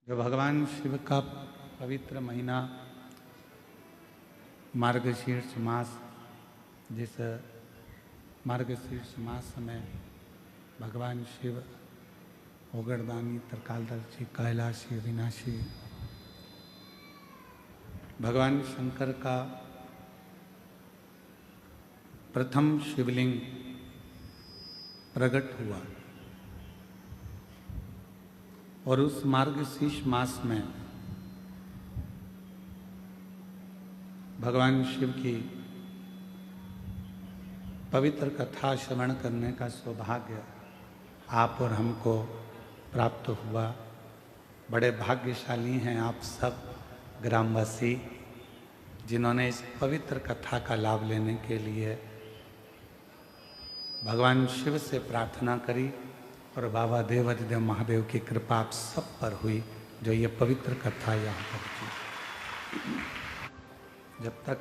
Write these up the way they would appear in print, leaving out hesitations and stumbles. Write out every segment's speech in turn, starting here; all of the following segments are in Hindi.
जो भगवान शिव का पवित्र महीना मार्गशीर्ष मास, जिस मार्गशीर्ष मास में भगवान शिव ओगरदानी, त्रिकालदर्शी, कैलाशी, विनाशी भगवान शंकर का प्रथम शिवलिंग प्रकट हुआ और उस मार्गशीर्ष मास में भगवान शिव की पवित्र कथा श्रवण करने का सौभाग्य आप और हमको प्राप्त हुआ। बड़े भाग्यशाली हैं आप सब ग्रामवासी, जिन्होंने इस पवित्र कथा का लाभ लेने के लिए भगवान शिव से प्रार्थना करी और बाबा देवाधिदेव महादेव की कृपा आप सब पर हुई, जो ये पवित्र कथा यहाँ पहुँची। जब तक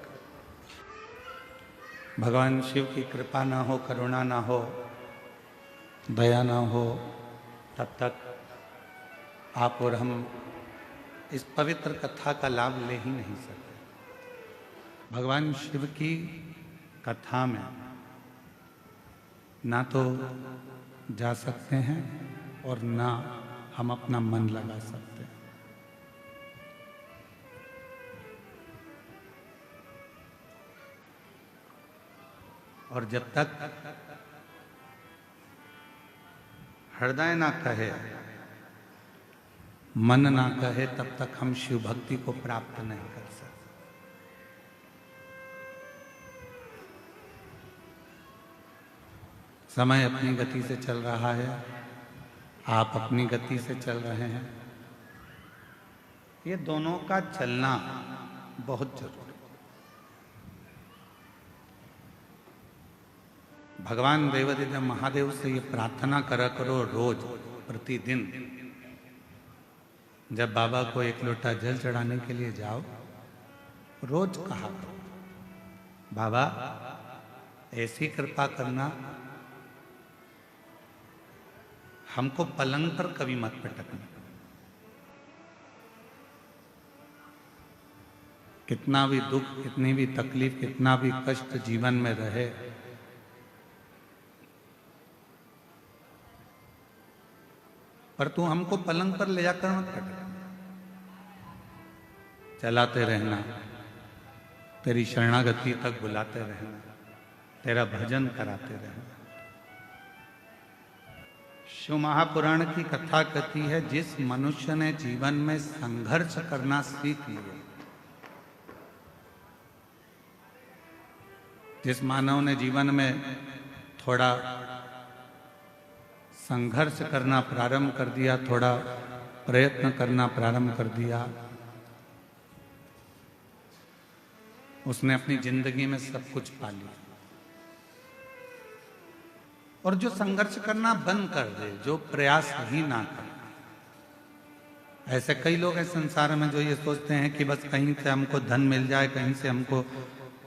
भगवान शिव की कृपा ना हो, करुणा ना हो, दया ना हो, तब तक आप और हम इस पवित्र कथा का लाभ ले ही नहीं सकते। भगवान शिव की कथा में ना तो जा सकते हैं और ना हम अपना मन लगा सकते हैं। और जब तक हृदय ना कहे, मन ना कहे, तब तक हम शिव भक्ति को प्राप्त नहीं कर सकते। समय अपनी गति से चल रहा है, आप अपनी गति से चल रहे हैं। ये दोनों का चलना बहुत जरूरी। भगवान देवाधिदेव महादेव से ये प्रार्थना करा करो रोज, प्रतिदिन। जब बाबा को एक लोटा जल चढ़ाने के लिए जाओ, रोज कहा करो, बाबा ऐसी कृपा करना, हमको पलंग पर कभी मत पटकना। कितना भी दुख, कितनी भी तकलीफ, कितना भी कष्ट जीवन में रहे, पर तू हमको पलंग पर ले जाकर मत पटक। चलाते रहना, तेरी शरणागति तक बुलाते रहना, तेरा भजन कराते रहना। शिव महापुराण की कथा कहती है, जिस मनुष्य ने जीवन में संघर्ष करना सीख लिया, जिस मानव ने जीवन में थोड़ा संघर्ष करना प्रारंभ कर दिया, थोड़ा प्रयत्न करना प्रारंभ कर दिया, उसने अपनी जिंदगी में सब कुछ पा लिया। और जो संघर्ष करना बंद कर दे, जो प्रयास ही ना करे, ऐसे कई लोग हैं संसार में जो ये सोचते हैं कि बस कहीं से हमको धन मिल जाए, कहीं से हमको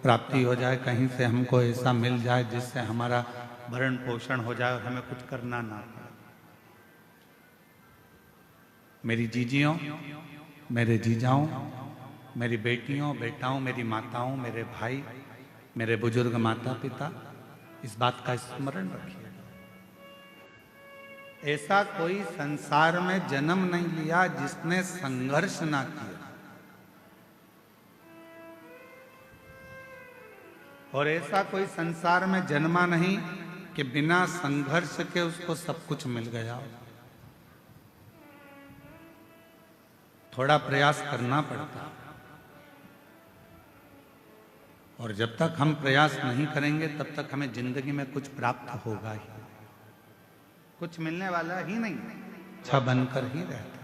प्राप्ति हो जाए, कहीं से हमको ऐसा मिल जाए जिससे हमारा भरण पोषण हो जाए और हमें कुछ करना ना पड़े। मेरी जीजियों, मेरे जीजाओं, मेरी बेटियों, बेटाओं, मेरी माताओं, मेरे भाई, मेरे बुजुर्ग माता पिता, इस बात का स्मरण रखिए। ऐसा कोई संसार में जन्म नहीं लिया जिसने संघर्ष ना किया, और ऐसा कोई संसार में जन्मा नहीं कि बिना संघर्ष के उसको सब कुछ मिल गया। थोड़ा प्रयास करना पड़ता, और जब तक हम प्रयास नहीं करेंगे तब तक हमें जिंदगी में कुछ प्राप्त होगा ही, कुछ मिलने वाला ही नहीं, अच्छा बनकर ही रहता।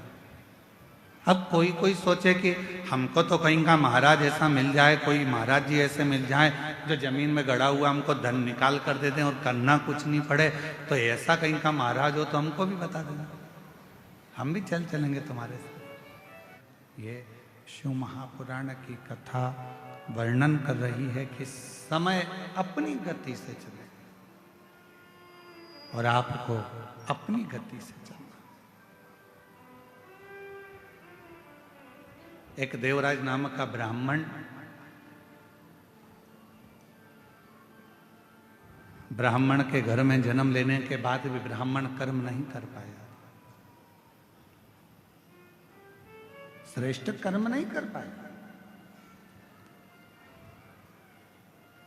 अब कोई कोई सोचे कि हमको तो कहीं का महाराज ऐसा मिल जाए, कोई महाराज जी ऐसे मिल जाए जो जमीन में गड़ा हुआ हमको धन निकाल कर दे दें और करना कुछ नहीं पड़े, तो ऐसा कहीं का महाराज हो तो हमको भी बता देना, हम भी चलेंगे तुम्हारे साथ। ये शिव महापुराण की कथा वर्णन कर रही है कि समय अपनी गति से चले और आपको अपनी गति से चलना। एक देवराज नामक का ब्राह्मण के घर में जन्म लेने के बाद भी ब्राह्मण कर्म नहीं कर पाया, श्रेष्ठ कर्म नहीं कर पाया।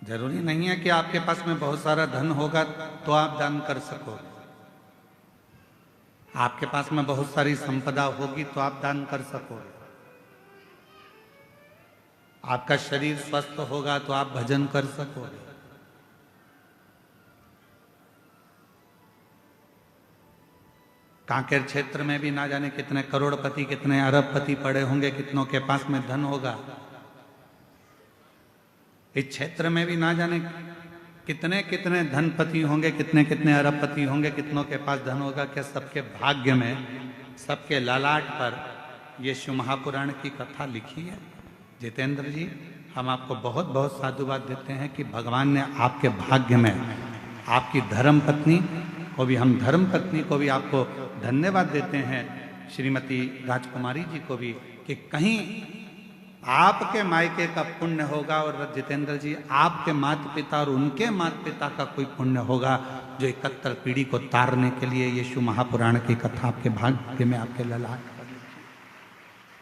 जरूरी नहीं है कि आपके पास में बहुत सारा धन होगा तो आप दान कर सकोगे, आपके पास में बहुत सारी संपदा होगी तो आप दान कर सकोगे, आपका शरीर स्वस्थ होगा तो आप भजन कर सकोगे। कांकेर क्षेत्र में भी ना जाने कितने करोड़पति कितने अरबपति पड़े होंगे, कितनों के पास में धन होगा। इस क्षेत्र में भी ना जाने कितने कितने धनपति होंगे, कितने कितने अरबपति होंगे, कितनों के पास धन होगा। क्या सबके भाग्य में, सबके ललाट पर ये शिव महापुराण की कथा लिखी है? जितेंद्र जी, हम आपको बहुत बहुत साधुवाद देते हैं कि भगवान ने आपके भाग्य में आपकी धर्म पत्नी को भी, हम धर्म पत्नी को भी आपको धन्यवाद देते हैं, श्रीमती राजकुमारी जी को भी, कि कहीं आपके मायके का पुण्य होगा और जितेंद्र जी आपके माता पिता और उनके माता पिता का कोई पुण्य होगा जो 71 पीढ़ी को तारने के लिए ये शिव महापुराण की कथा आपके भाग्य में, आपके ललाट पर।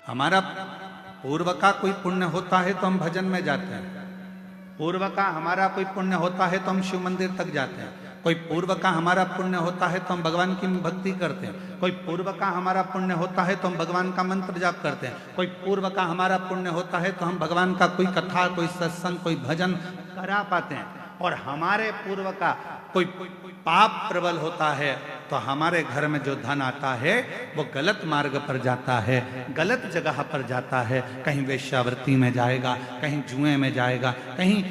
हमारा पूर्व का कोई पुण्य होता है तो हम भजन में जाते हैं, पूर्व का हमारा कोई पुण्य होता है तो हम शिव मंदिर तक जाते हैं, कोई पूर्व का हमारा पुण्य होता है तो हम भगवान की भक्ति करते हैं, कोई पूर्व का हमारा पुण्य होता है तो हम भगवान का मंत्र जाप करते हैं, कोई पूर्व का हमारा पुण्य होता है तो हम भगवान का कोई कथा, कोई सत्संग, कोई भजन करा पाते हैं। और हमारे पूर्व का कोई पाप प्रबल होता है तो हमारे घर में जो धन आता है वो गलत मार्ग पर जाता है, गलत जगह पर जाता है, कहीं वेश्यावृत्ति में जाएगा, कहीं जुए में जाएगा, कहीं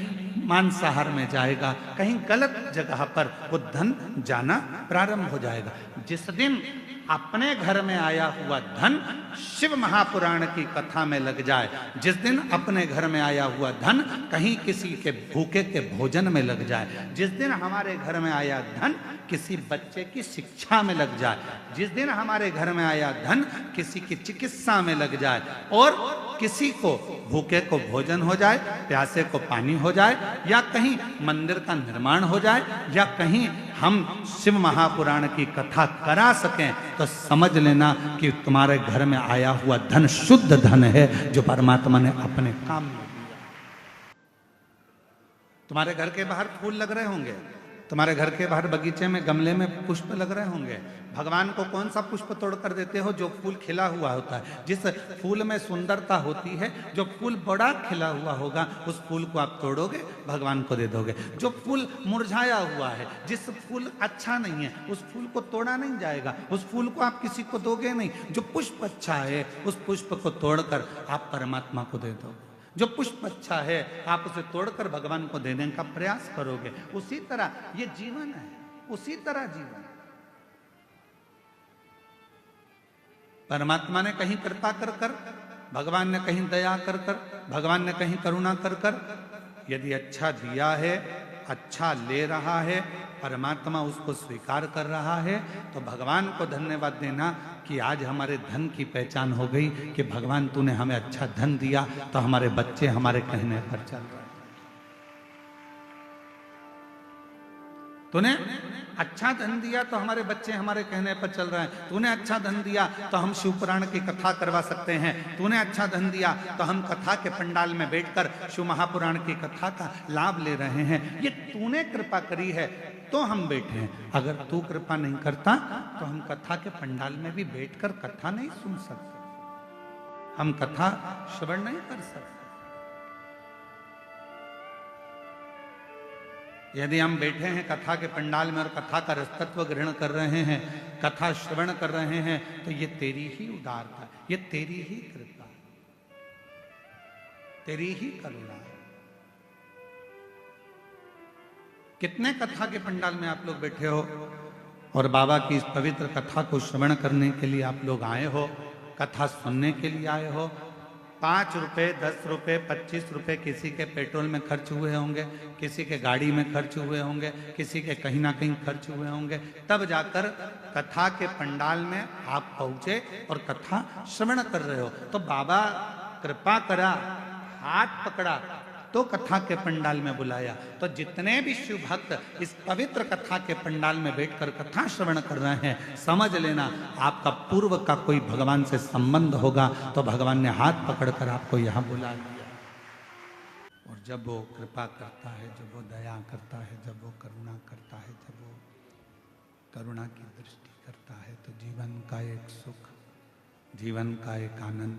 मांसाहार में जाएगा, कहीं गलत जगह पर वो धन जाना प्रारंभ हो जाएगा। जिस दिन अपने घर में आया हुआ धन शिव महापुराण की कथा में लग जाए, जिस दिन अपने घर में आया हुआ धन कहीं किसी के भूखे के भोजन में लग जाए, जिस दिन हमारे घर में आया धन किसी बच्चे की शिक्षा में लग जाए, जिस दिन हमारे घर में आया धन किसी की चिकित्सा में लग जाए और किसी को भूखे को भोजन हो जाए, प्यासे को पानी हो जाए, या कहीं मंदिर का निर्माण हो जाए, या कहीं हम शिव महापुराण की कथा करा सकें, तो समझ लेना कि तुम्हारे घर में आया हुआ धन शुद्ध धन है जो परमात्मा ने अपने काम में दिया। तुम्हारे घर के बाहर फूल लग रहे होंगे, तुम्हारे घर के बाहर बगीचे में गमले में पुष्प लग रहे होंगे। भगवान को कौन सा पुष्प तोड़ कर देते हो? जो फूल खिला हुआ होता है, जिस फूल में सुंदरता होती है, जो फूल बड़ा खिला हुआ होगा उस फूल को आप तोड़ोगे, भगवान को दे दोगे। जो फूल मुरझाया हुआ है, जिस फूल अच्छा नहीं है, उस फूल को तोड़ा नहीं जाएगा, उस फूल को आप किसी को दोगे नहीं। जो पुष्प अच्छा है उस पुष्प को तोड़कर आप परमात्मा को दे दोगे। जो पुष्प अच्छा है आप उसे तोड़कर भगवान को देने का प्रयास करोगे। उसी तरह ये जीवन है, उसी तरह जीवन। परमात्मा ने कहीं कृपा कर कर, भगवान ने कहीं दया कर कर, भगवान ने कहीं करुणा कर कर, यदि अच्छा दिया है, अच्छा ले रहा है, परमात्मा उसको स्वीकार कर रहा है, तो भगवान को धन्यवाद देना कि आज हमारे धन की पहचान हो गई कि भगवान तूने हमें अच्छा धन दिया तो हमारे बच्चे हमारे कहने पर चल रहे हैं। तूने अच्छा धन दिया तो हमारे बच्चे हमारे कहने पर चल रहे हैं। तूने अच्छा धन दिया तो हम शिव पुराण की कथा करवा सकते हैं। तूने अच्छा धन दिया तो हम कथा के पंडाल में बैठकर शिव महापुराण की कथा का लाभ ले रहे हैं। ये तूने कृपा करी है तो हम बैठे हैं। अगर तू कृपा नहीं करता तो हम कथा के पंडाल में भी बैठकर कथा नहीं सुन सकते, हम कथा श्रवण नहीं कर सकते। यदि हम बैठे हैं कथा के पंडाल में और कथा का रसतत्व ग्रहण कर रहे हैं, कथा श्रवण कर रहे हैं, तो ये तेरी ही उदारता, ये तेरी ही कृपा, तेरी ही करुणा। कितने कथा के पंडाल में आप लोग बैठे हो और बाबा की इस पवित्र कथा को श्रवण करने के लिए आप लोग आए हो, कथा सुनने के लिए आए हो। 5 रुपए, 10 रुपए, 25 रुपए किसी के पेट्रोल में खर्च हुए होंगे, किसी के गाड़ी में खर्च हुए होंगे, किसी के कहीं ना कहीं खर्च हुए होंगे, तब जाकर कथा के पंडाल में आप पहुंचे और कथा श्रवण कर रहे हो। तो बाबा कृपा करा, हाथ पकड़ा, तो कथा के पंडाल में बुलाया। तो जितने भी शिव भक्त इस पवित्र कथा के पंडाल में बैठकर कथा श्रवण कर रहे हैं, समझ लेना आपका पूर्व का कोई भगवान से संबंध होगा, तो भगवान ने हाथ पकड़कर आपको यहां बुला लिया। और जब वो कृपा करता है, जब वो दया करता है, जब वो करुणा करता है, जब वो करुणा की दृष्टि करता है, तो जीवन का एक सुख, जीवन का एक आनंद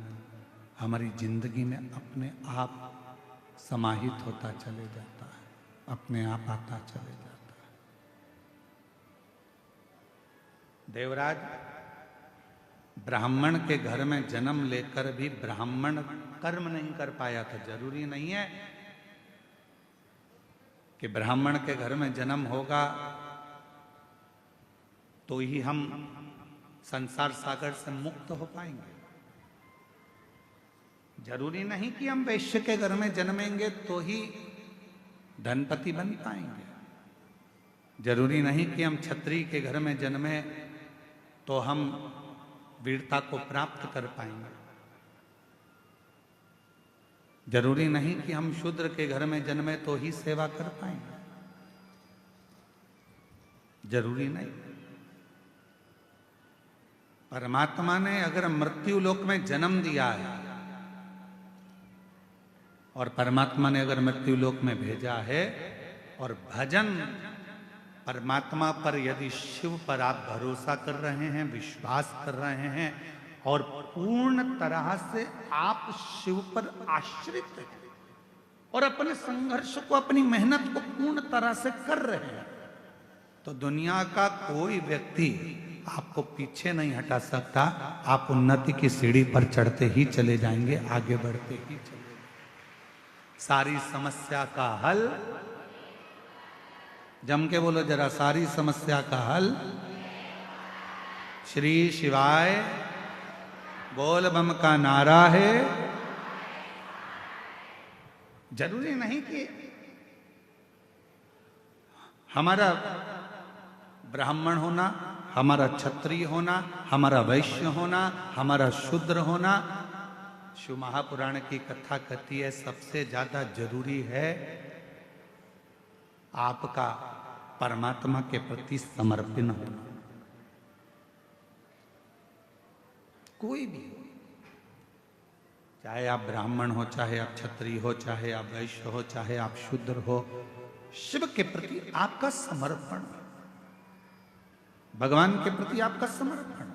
हमारी जिंदगी में अपने आप समाहित होता चले जाता है, अपने आप आता चले जाता है। देवराज ब्राह्मण के घर में जन्म लेकर भी ब्राह्मण कर्म नहीं कर पाया था। जरूरी नहीं है कि ब्राह्मण के घर में जन्म होगा तो ही हम संसार सागर से मुक्त हो पाएंगे। जरूरी नहीं कि हम वैश्य के घर में जन्मेंगे तो ही धनपति बन पाएंगे। जरूरी नहीं कि हम क्षत्रिय के घर में जन्मे तो हम वीरता को प्राप्त कर पाएंगे। जरूरी नहीं कि हम शूद्र के घर में जन्मे तो ही सेवा कर पाएंगे। जरूरी नहीं। परमात्मा ने अगर मृत्यु लोक में जन्म दिया है और परमात्मा ने अगर मृत्यु लोक में भेजा है, और भजन परमात्मा पर यदि शिव पर आप भरोसा कर रहे हैं, विश्वास कर रहे हैं और पूर्ण तरह से आप शिव पर आश्रित हैं और अपने संघर्ष को, अपनी मेहनत को पूर्ण तरह से कर रहे हैं, तो दुनिया का कोई व्यक्ति आपको पीछे नहीं हटा सकता। आप उन्नति की सीढ़ी पर चढ़ते ही चले जाएंगे, आगे बढ़ते ही चले। सारी समस्या का हल, जम के बोलो जरा, सारी समस्या का हल श्री शिवाय बोल बम का नारा है। जरूरी नहीं कि हमारा ब्राह्मण होना, हमारा क्षत्रिय होना, हमारा वैश्य होना, हमारा शूद्र होना। शिव महापुराण की कथा कहती है सबसे ज्यादा जरूरी है आपका परमात्मा के प्रति समर्पण होना। कोई भी हो, चाहे आप ब्राह्मण हो, चाहे आप क्षत्रिय हो, चाहे आप वैश्य हो, चाहे आप शूद्र हो, शिव के प्रति आपका समर्पण, भगवान के प्रति आपका समर्पण,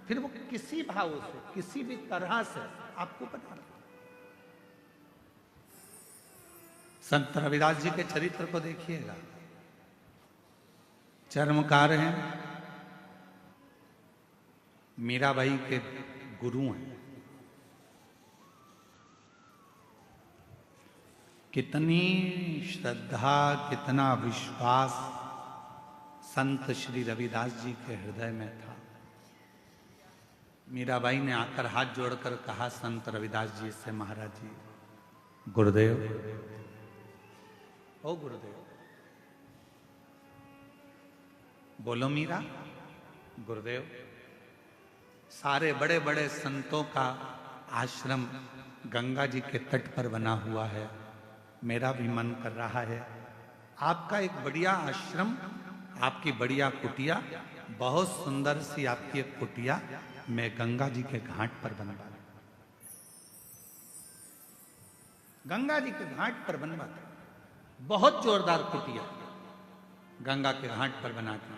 फिर वो किसी भाव से, किसी भी तरह से आपको बना। संत रविदास जी के चरित्र को देखिएगा, चर्मकार हैं, मीराबाई के गुरु हैं। कितनी श्रद्धा, कितना विश्वास संत श्री रविदास जी के हृदय में था। मीराबाई ने आकर हाथ जोड़कर कहा संत रविदास जी से, महाराज जी, गुरुदेव, ओ गुरुदेव, बोलो मीरा। गुरुदेव, सारे बड़े बड़े संतों का आश्रम गंगा जी के तट पर बना हुआ है, मेरा भी मन कर रहा है आपका एक बढ़िया आश्रम, आपकी बढ़िया कुटिया, बहुत सुंदर सी आपकी एक कुटिया मैं गंगा जी के घाट पर बनवा, गंगा जी के घाट पर बनवा, बहुत जोरदार कुटिया गंगा के घाट पर बना दी।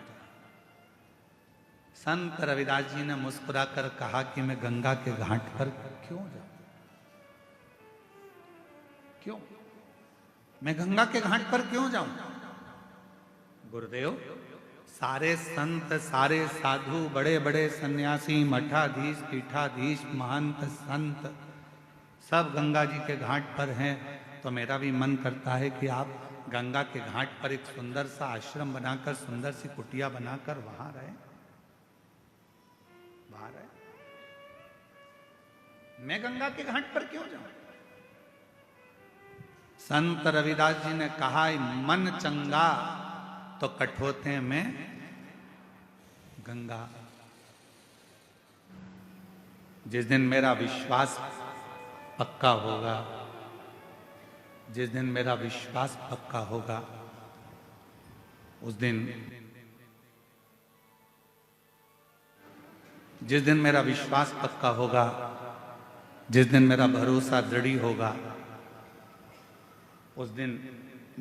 संत रविदास जी ने मुस्कुराकर कहा कि मैं गंगा के घाट पर क्यों जाऊं? क्यों? मैं गंगा के घाट पर क्यों जाऊं? गुरुदेव, सारे संत, सारे साधु, बड़े बड़े सन्यासी, मठाधीश, पीठाधीश, महंत, संत सब गंगा जी के घाट पर हैं, तो मेरा भी मन करता है कि आप गंगा के घाट पर एक सुंदर सा आश्रम बनाकर, सुंदर सी कुटिया बनाकर वहां रहे, वहां रहे। मैं गंगा के घाट पर क्यों जाऊं? संत रविदास जी ने कहा, मन चंगा तो कठोते में गंगा। जिस दिन मेरा विश्वास पक्का होगा, जिस दिन मेरा विश्वास पक्का होगा, उस दिन जिस दिन मेरा विश्वास पक्का होगा, जिस दिन मेरा भरोसा दृढ़ होगा, उस दिन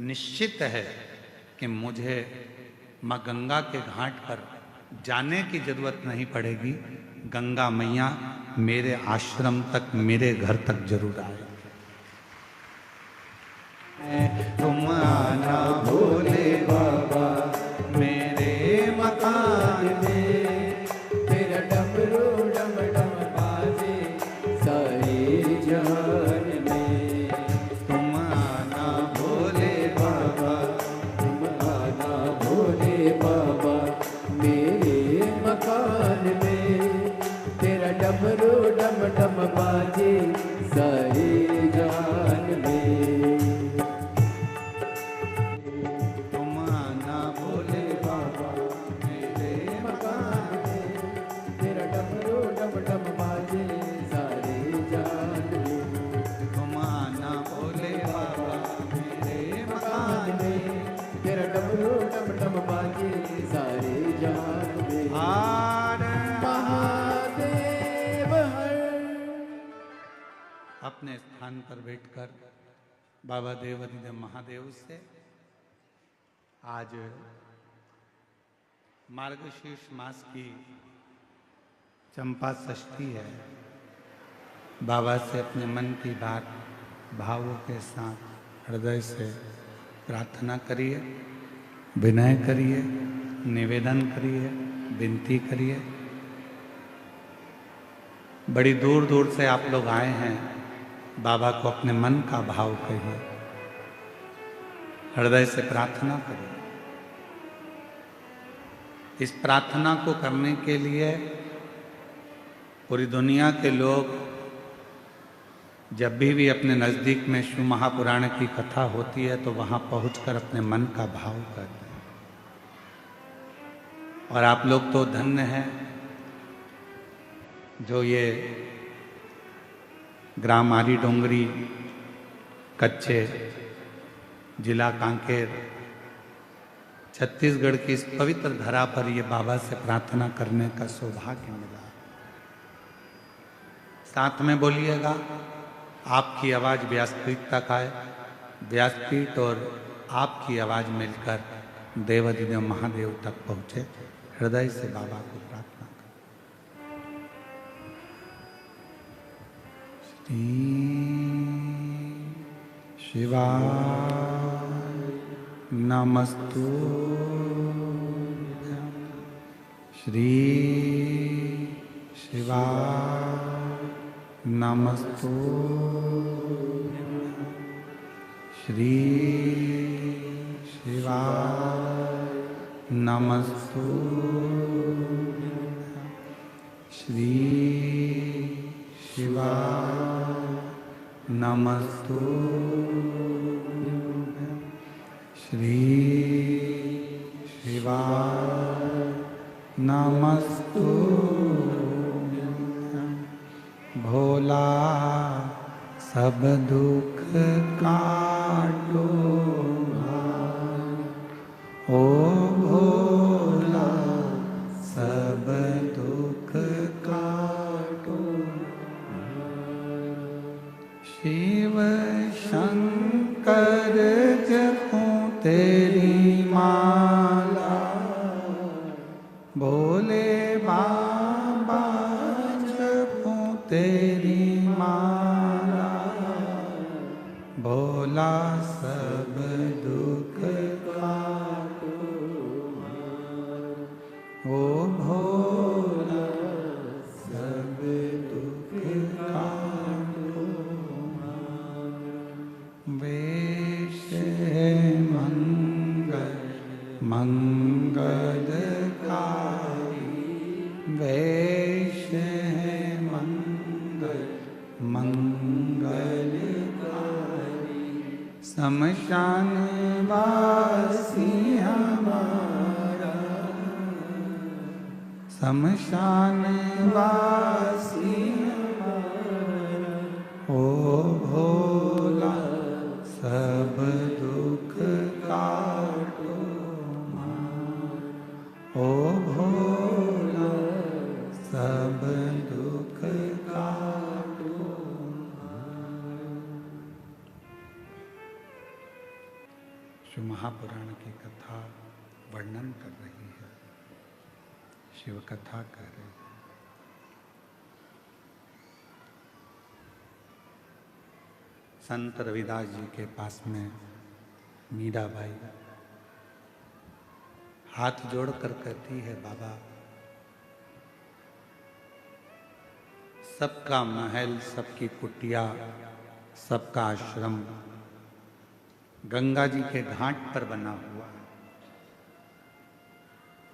निश्चित है कि मुझे माँ गंगा के घाट पर जाने की जरूरत नहीं पड़ेगी। गंगा मैया मेरे आश्रम तक, मेरे घर तक जरूर आए। तुम आना भोले बाबा मेरे मकान में, तेरा डमरू डम डम बाजे सारे जहान में। तुम आना भोले बाबा, तुम आना भोले बाबा मेरे मकान में, तेरा डमरू डम डम बाजे सारे जहान में। तुम आना भोले बाबा मेरे मकान में, तेरा डमरू डम डम बाजे सारे जहान में। तुम आना भोले बाबा मेरे मकान में। तेरा डमरू डम डम बाजे सारे जहान में। हार महादेव हर। अपने स्थान पर बैठकर बाबा देवाधिदेव महादेव से आज मार्गशीर्ष मास की चंपा षष्ठी है। बाबा से अपने मन की बात भावों के साथ हृदय से प्रार्थना करिए, विनय करिए, निवेदन करिए, विनती करिए। बड़ी दूर दूर से आप लोग आए हैं, बाबा को अपने मन का भाव कहिए, हृदय से प्रार्थना करिए। इस प्रार्थना को करने के लिए पूरी दुनिया के लोग जब भी अपने नज़दीक में शिव महापुराण की कथा होती है तो वहाँ पहुंचकर अपने मन का भाव करते हैं। और आप लोग तो धन्य हैं जो ये ग्राम आरी डोंगरी कच्चे जिला कांकेर छत्तीसगढ़ की इस पवित्र धरा पर ये बाबा से प्रार्थना करने का सौभाग्य मिला। साथ में बोलिएगा, आपकी आवाज़ व्यासपीठ तक आए, व्यासपीठ और आपकी आवाज़ मिलकर देवाधिदेव महादेव तक पहुँचे। हृदय से बाबा को प्रार्थना करें। श्री शिवाय नमस्तु, श्री शिवाय नमस्तु, श्री शिवाय नमस्तु, श्री शिवाय नमस्तु, श्री शिवाय नमस्तु। भोला सब दुख काटो, ओ भोला सब दुख काटो। शिव शंकर जपो तेरी माला, भोले बाबा जपो तेरी माला। भोला सब दुख काटो, ओ भोला सब दुख काटो। वेश मंगल मंगलकारी, वेश मंगल मंगलकारी। शमशान वासी हमारा, शमशान वासी हमारा। ओ जो महापुराण की कथा वर्णन कर रही है, शिव कथा कर रही है। संत रविदास जी के पास में मीराबाई हाथ जोड़कर कहती है, बाबा सबका महल, सबकी कुटिया, सबका आश्रम गंगा जी के घाट पर बना हुआ है।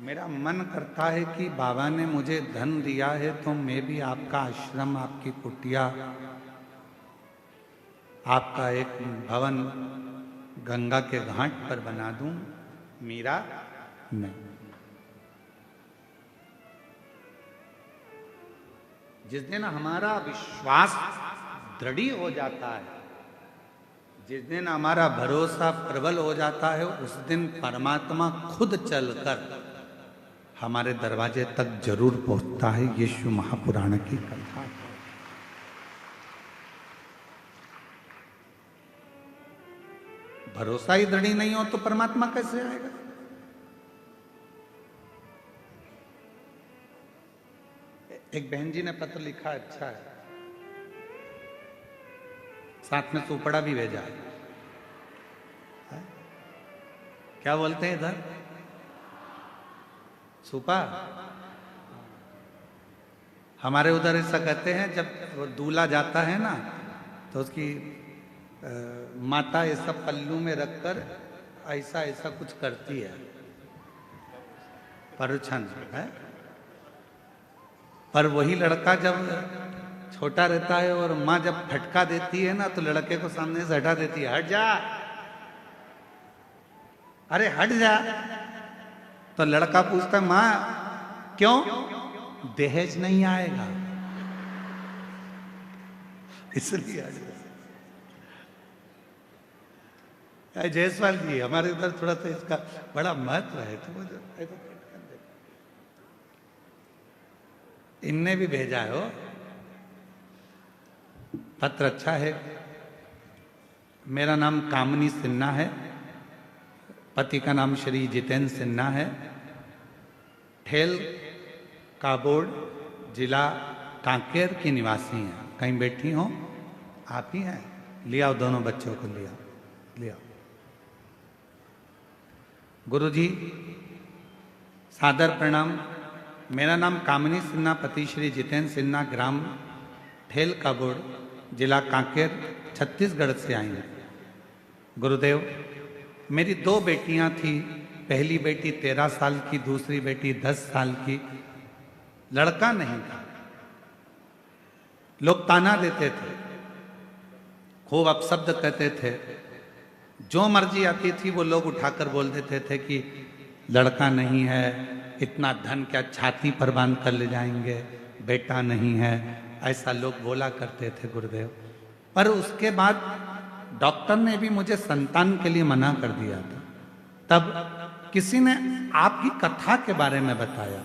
मेरा मन करता है कि बाबा ने मुझे धन दिया है तो मैं भी आपका आश्रम, आपकी कुटिया, आपका एक भवन गंगा के घाट पर बना दूं। मीरा नहीं। जिस दिन हमारा विश्वास दृढ़ हो जाता है, जिस दिन हमारा भरोसा प्रबल हो जाता है, उस दिन परमात्मा खुद चलकर हमारे दरवाजे तक जरूर पहुंचता है। ये शिव महापुराण की कथा है। भरोसा ही दृढ़ नहीं हो तो परमात्मा कैसे आएगा? एक बहन जी ने पत्र लिखा, अच्छा है, साथ में सुपड़ा भी भेजा है। क्या बोलते हैं इधर? सुपा। हमारे उधर ऐसा कहते हैं, जब वो दूल्हा जाता है ना तो उसकी माता ऐसा पल्लू में रखकर ऐसा ऐसा कुछ करती है, परुछन है। पर वही लड़का जब छोटा रहता है और माँ जब फटका देती है ना तो लड़के को सामने से हटा देती है, हट जा, अरे हट जा। तो लड़का पूछता है, माँ क्यों? दहेज नहीं आएगा इसलिए हट जा। जयसवाल जी, हमारे उधर थोड़ा सा इसका बड़ा महत्व है। तो इनने भी भेजा है वो पत्र, अच्छा है। मेरा नाम कामनी सिन्हा है, पति का नाम श्री जितेंद्र सिन्हा है, ठेल काबोर्ड, जिला कांकेर की निवासी हैं। कहीं बैठी हो? आप ही हैं? लिया दोनों बच्चों को, लिया। गुरुजी सादर प्रणाम। मेरा नाम कामनी सिन्हा, पति श्री जितेंद्र सिन्हा, ग्राम ठेल काबोड़, जिला कांकेर, छत्तीसगढ़ से आई हैं। गुरुदेव, मेरी 2 बेटियां थी। पहली बेटी 13 साल की, दूसरी बेटी 10 साल की। लड़का नहीं था। लोग ताना देते थे, खूब अपशब्द कहते थे। जो मर्जी आती थी वो लोग उठाकर बोल देते थे कि लड़का नहीं है, इतना धन क्या छाती पर बांध कर ले जाएंगे, बेटा नहीं है, ऐसा लोग बोला करते थे गुरुदेव। पर उसके बाद डॉक्टर ने भी मुझे संतान के लिए मना कर दिया था। तब किसी ने आपकी कथा के बारे में बताया।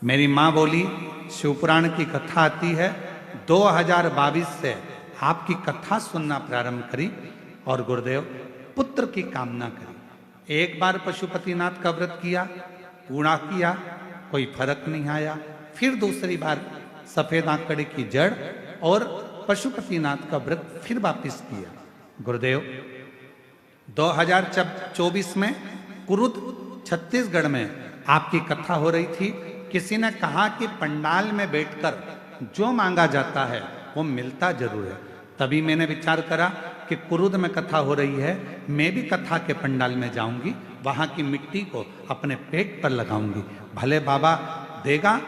मेरी माँ बोली, शिवपुराण की कथा आती है, 2022 से आपकी कथा सुनना प्रारंभ करी और गुरुदेव पुत्र की कामना करी। एक बार पशुपतिनाथ का व्रत किया, पूरा किया, कोई फर्क नहीं आया। फिर दूसरी बार सफेद आंकड़े की जड़ और पशुपतिनाथ का व्रत फिर वापिस किया। गुरुदेव 2024 में कुरुद छत्तीसगढ़ में आपकी कथा हो रही थी। किसी ने कहा कि पंडाल में बैठकर जो मांगा जाता है वो मिलता जरूर है। तभी मैंने विचार करा कि कुरुद में कथा हो रही है, मैं भी कथा के पंडाल में जाऊंगी, वहां की मिट्टी को अपने पेट पर लगाऊंगी, भले बाबा देगा,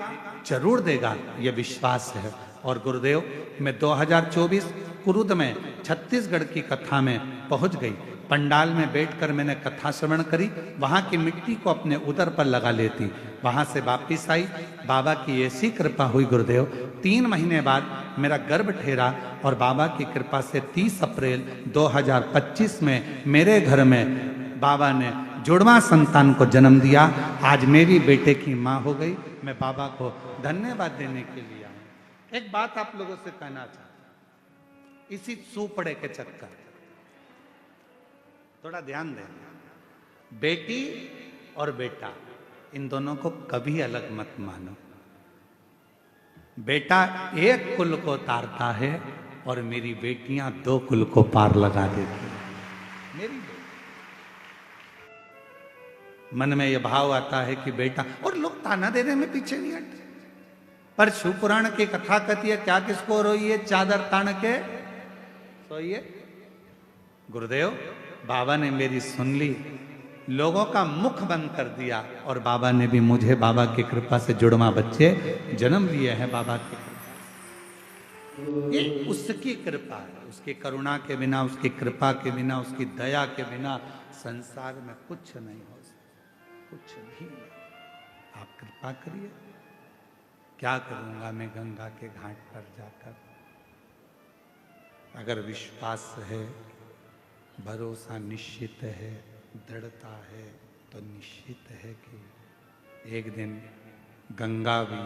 जरूर देगा, ये विश्वास है। और गुरुदेव, मैं 2024 कुरुद में छत्तीसगढ़ की कथा में पहुंच गई। पंडाल में बैठकर मैंने कथा श्रवण करी, वहां की मिट्टी को अपने उदर पर लगा लेती। वहां से वापिस आई, बाबा की ऐसी कृपा हुई गुरुदेव, 3 महीने बाद मेरा गर्भ ठहरा और बाबा की कृपा से 30 अप्रैल 2025 में मेरे घर में बाबा ने जुड़वा संतान को जन्म दिया। आज मेरी बेटे की माँ हो गई। मैं बाबा को धन्यवाद देने के लिए आया। एक बात आप लोगों से कहना चाहता हूं, इसी सुपड़े के चक्कर, थोड़ा ध्यान दें। बेटी और बेटा, इन दोनों को कभी अलग मत मानो। बेटा एक कुल को तारता है और मेरी बेटियां 2 कुल को पार लगा देती हैं। मेरी मन में यह भाव आता है कि बेटा, और लोग ताना देने में पीछे नहीं हटते। पर शिवपुराण की कथा कहती है, क्या किसको रोइए चादर तान के सोइए। गुरुदेव बाबा ने मेरी सुन ली, लोगों का मुख बंद कर दिया, और बाबा ने भी मुझे बाबा की कृपा से जुड़वा बच्चे जन्म लिए हैं। बाबा की कृपा, ये उसकी कृपा है। उसकी करुणा के बिना, उसकी कृपा के बिना, उसकी दया के बिना संसार में कुछ नहीं हो सकता, कुछ भी नहीं। आप कृपा करिए। क्या करूंगा मैं गंगा के घाट पर जाकर? अगर विश्वास है, भरोसा निश्चित है, दृढ़ता है, तो निश्चित है कि एक दिन गंगा भी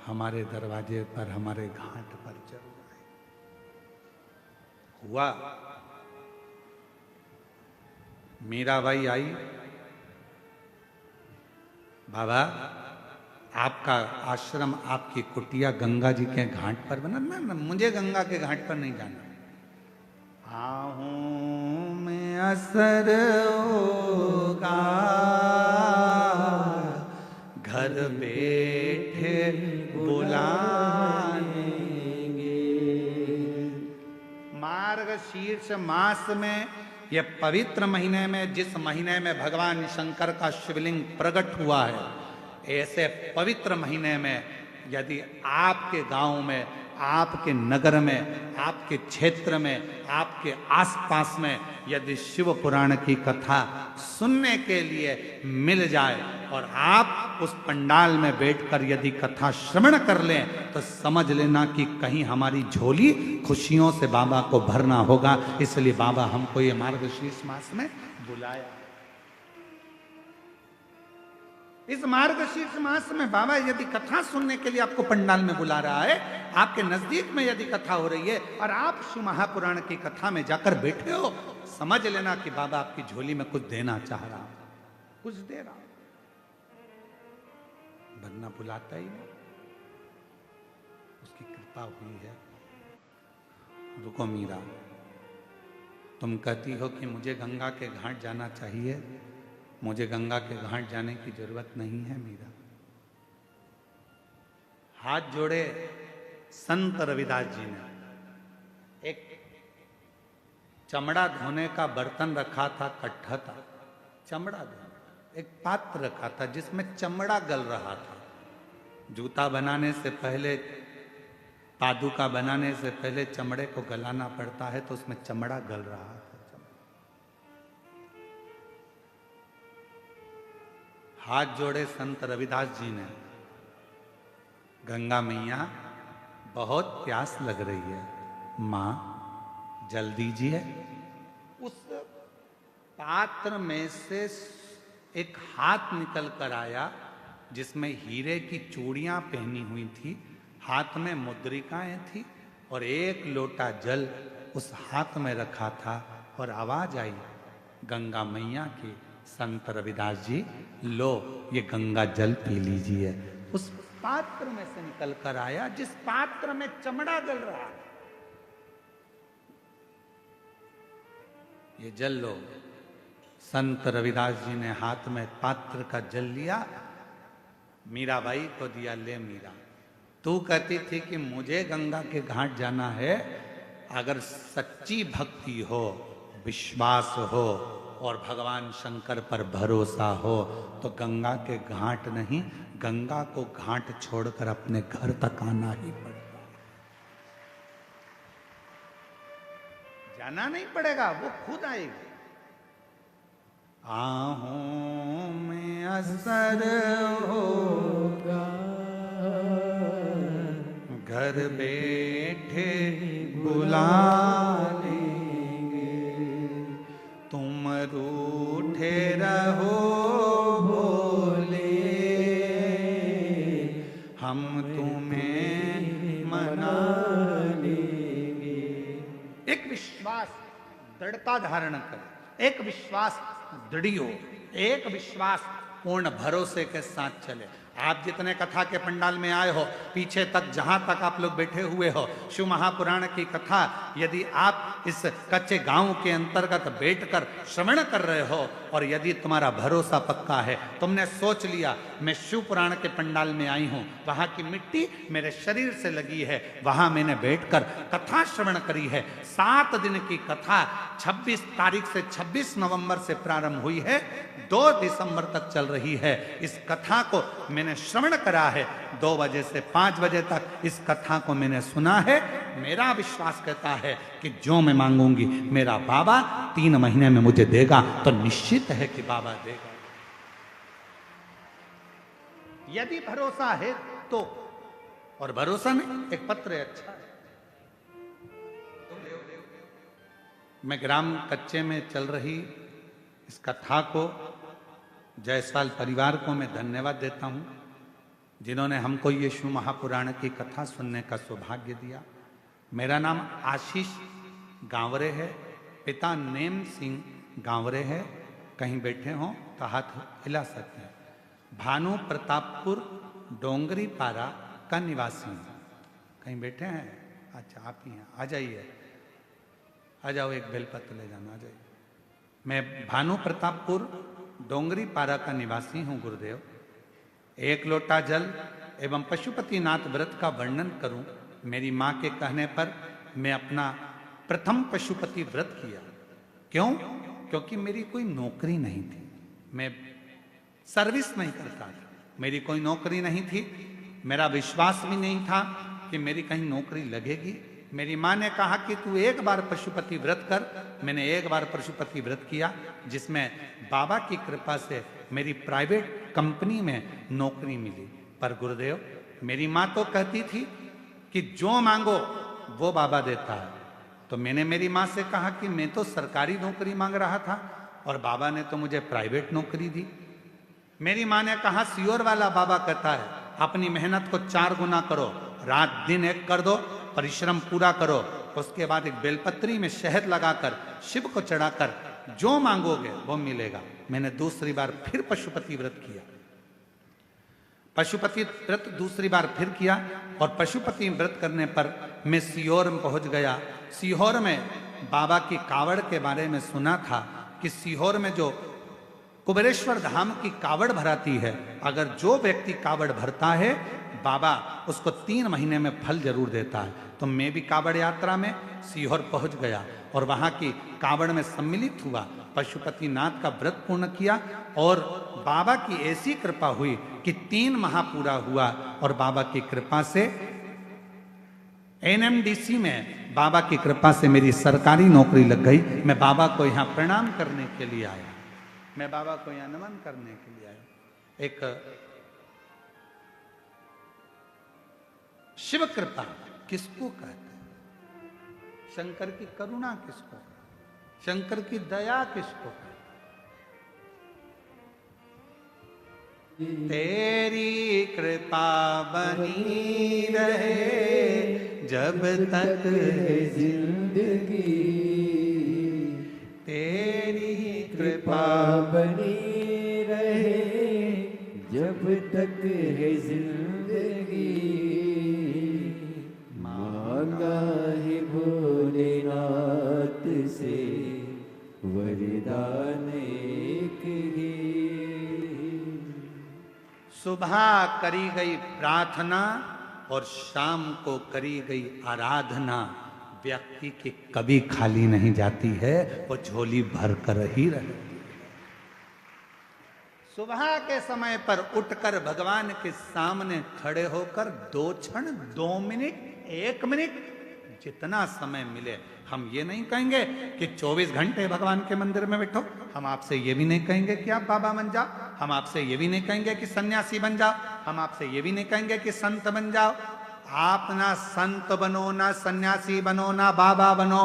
हमारे दरवाजे पर, हमारे घाट पर जरूर आए। हुआ। मीराबाई आई, बाबा आपका आश्रम, आपकी कुटिया गंगा जी के घाट पर बना। ना मुझे गंगा के घाट पर नहीं जाना। आहूं में असर होगा, घर बैठे बुलाएंगे। मार्गशीर्ष मास में, यह पवित्र महीने में, जिस महीने में भगवान शंकर का शिवलिंग प्रकट हुआ है, ऐसे पवित्र महीने में यदि आपके गांव में, आपके नगर में, आपके क्षेत्र में, आपके आसपास में यदि शिव पुराण की कथा सुनने के लिए मिल जाए और आप उस पंडाल में बैठकर यदि कथा श्रवण कर लें, तो समझ लेना कि कहीं हमारी झोली खुशियों से बाबा को भरना होगा। इसलिए बाबा हमको ये मार्गशीर्ष मास में बुलाया। इस मार्गशीर्ष मास में बाबा यदि कथा सुनने के लिए आपको पंडाल में बुला रहा है, आपके नजदीक में यदि कथा हो रही है और आप शिव महापुराण की कथा में जाकर बैठे हो, समझ लेना कि बाबा आपकी झोली में कुछ देना चाह रहा, कुछ दे रहा, वरना बुलाता ही नहीं। उसकी कृपा हुई है। रुको मीरा, तुम कहती हो कि मुझे गंगा के घाट जाना चाहिए। मुझे गंगा के घाट जाने की जरूरत नहीं है मीरा। हाथ जोड़े संत रविदास जी ने एक चमड़ा धोने का बर्तन रखा था, कट्ठा था, चमड़ा धोने, एक पात्र रखा था जिसमें चमड़ा गल रहा था। जूता बनाने से पहले, पादुका बनाने से पहले चमड़े को गलाना पड़ता है, तो उसमें चमड़ा गल रहा था। हाथ जोड़े संत रविदास जी ने, गंगा मैया बहुत प्यास लग रही है, मां जल दीजिए। उस पात्र में से एक हाथ निकल कर आया जिसमें हीरे की चूड़ियां पहनी हुई थी, हाथ में मुद्रिकाएं थी और एक लोटा जल उस हाथ में रखा था। और आवाज आई गंगा मैया की, संत रविदास जी लो ये गंगा जल पी लीजिए। उस पात्र में से निकल कर आया जिस पात्र में चमड़ा गल रहा है, ये जल लो। संत रविदास जी ने हाथ में पात्र का जल लिया, मीराबाई को दिया, ले मीरा, तू कहती थी कि मुझे गंगा के घाट जाना है। अगर सच्ची भक्ति हो, विश्वास हो और भगवान शंकर पर भरोसा हो, तो गंगा के घाट नहीं, गंगा को घाट छोड़कर अपने घर तक आना ही पड़ेगा। जाना नहीं पड़ेगा, वो खुद आएगी। आहूं में असर होगा, घर बैठे बुला लेंगे। तुम रूठे रहो भोले, हम तुम्हें मना लेंगे। एक विश्वास दृढ़ता धारण कर, एक विश्वास दृढ़ी हो एक विश्वास पूर्ण भरोसे के साथ चले। आप जितने कथा के पंडाल में आए हो, पीछे तक जहां तक आप लोग बैठे हुए हो, शिव महापुराण की कथा यदि आप इस कच्चे गांव के अंतर्गत बैठकर श्रवण कर रहे हो और यदि तुम्हारा भरोसा पक्का है, तुमने सोच लिया मैं शिव पुराण के पंडाल में आई हूं, वहां की मिट्टी मेरे शरीर से लगी है, वहां मैंने बैठकर कथा श्रवण करी है। 7 दिन की कथा 26 तारीख से 26 नवंबर से प्रारंभ हुई है, 2 दिसंबर तक चल रही है। इस कथा को मैंने श्रवण करा है, 2 बजे से 5 बजे तक इस कथा को मैंने सुना है। मेरा विश्वास कहता है कि जो मैं मांगूंगी मेरा बाबा 3 महीने में मुझे देगा, तो निश्चित है कि बाबा देगा। यदि भरोसा है तो, और भरोसा नहीं, एक पत्र है, अच्छा है। मैं ग्राम कच्चे में चल रही इस कथा को जायसवाल परिवार को मैं धन्यवाद देता हूं, जिन्होंने हमको ये शिव महापुराण की कथा सुनने का सौभाग्य दिया। मेरा नाम आशीष गांवरे है, पिता नेम सिंह गांवरे है। कहीं बैठे हों तो हाथ हिला सकते हैं। भानु प्रतापपुर डोंगरी पारा का निवासी हूं। कहीं बैठे हैं? अच्छा, आप ही हैं, आ जाइए, आ जाओ, एक बेलपत्र ले जाना, आ जाइए। मैं भानु प्रतापपुर डोंगरी पारा का निवासी हूं गुरुदेव। 1 लोटा जल एवं पशुपतिनाथ व्रत का वर्णन करूं, मेरी मां के कहने पर मैं अपना प्रथम पशुपति व्रत किया। क्यों? क्योंकि मेरी कोई नौकरी नहीं थी, मैं सर्विस नहीं करता था, मेरी कोई नौकरी नहीं थी, मेरा विश्वास भी नहीं था कि मेरी कहीं नौकरी लगेगी। मेरी माँ ने कहा कि तू एक बार पशुपति व्रत कर। मैंने एक बार पशुपति व्रत किया, जिसमें बाबा की कृपा से मेरी प्राइवेट कंपनी में नौकरी मिली। पर गुरुदेव, मेरी माँ तो कहती थी कि जो मांगो वो बाबा देता है। तो मैंने मेरी माँ से कहा कि मैं तो सरकारी नौकरी मांग रहा था और बाबा ने तो मुझे प्राइवेट नौकरी दी। मेरी माँ ने कहा सियोर वाला बाबा कहता है अपनी मेहनत को 4 गुना करो, रात दिन एक कर दो, परिश्रम पूरा करो, उसके बाद एक बेलपत्री में शहद लगाकर शिव को चढ़ाकर जो मांगोगे वो मिलेगा। मैंने दूसरी बार फिर पशुपति व्रत किया, पशुपति व्रत दूसरी बार फिर किया और पशुपति व्रत करने पर मैं सीहोर में पहुंच गया। सीहोर में बाबा की कावड़ के बारे में सुना था कि सीहोर में जो कुबेरेश्वर धाम की कावड़ भराती है, अगर जो व्यक्ति कावड़ भरता है बाबा उसको 3 महीने में फल जरूर देता है। तो मैं भी कावड़ यात्रा में सीहोर पहुंच गया और वहां की कावड़ में सम्मिलित हुआ, पशुपतिनाथ का व्रत पूर्ण किया और बाबा की ऐसी कृपा हुई कि 3 माह पूरा हुआ और बाबा की कृपा से NMDC में बाबा की कृपा से मेरी सरकारी नौकरी लग गई। मैं बाबा को यहाँ प्रणाम करने के लिए आया, मैं बाबा को यहाँ नमन करने के लिए आया। एक शिव कृपा किसको कहते हैं? शंकर की करुणा किसको कहते हैं? शंकर की दया किसको कहते हैं? तेरी कृपा बनी रहे जब तक है जिंदगी, तेरी कृपा बनी रहे जब तक है जिंदगी। मांगा है भोलेनाथ से वरदान एक ही। सुबह करी गई प्रार्थना और शाम को करी गई आराधना व्यक्ति की कभी खाली नहीं जाती है, वो झोली भर कर ही रहती है। सुबह के समय पर उठकर भगवान के सामने खड़े होकर 2 क्षण, 2 मिनट, 1 मिनट, जितना समय मिले। हम ये नहीं कहेंगे कि 24 घंटे भगवान के मंदिर में बैठो, हम आपसे ये भी नहीं कहेंगे कि आप बाबा बन जाओ, हम आपसे ये भी नहीं कहेंगे कि सन्यासी बन जाओ, हम आपसे ये भी नहीं कहेंगे कि संत बन जाओ। आप ना संत बनो, ना सन्यासी बनो, ना बाबा बनो,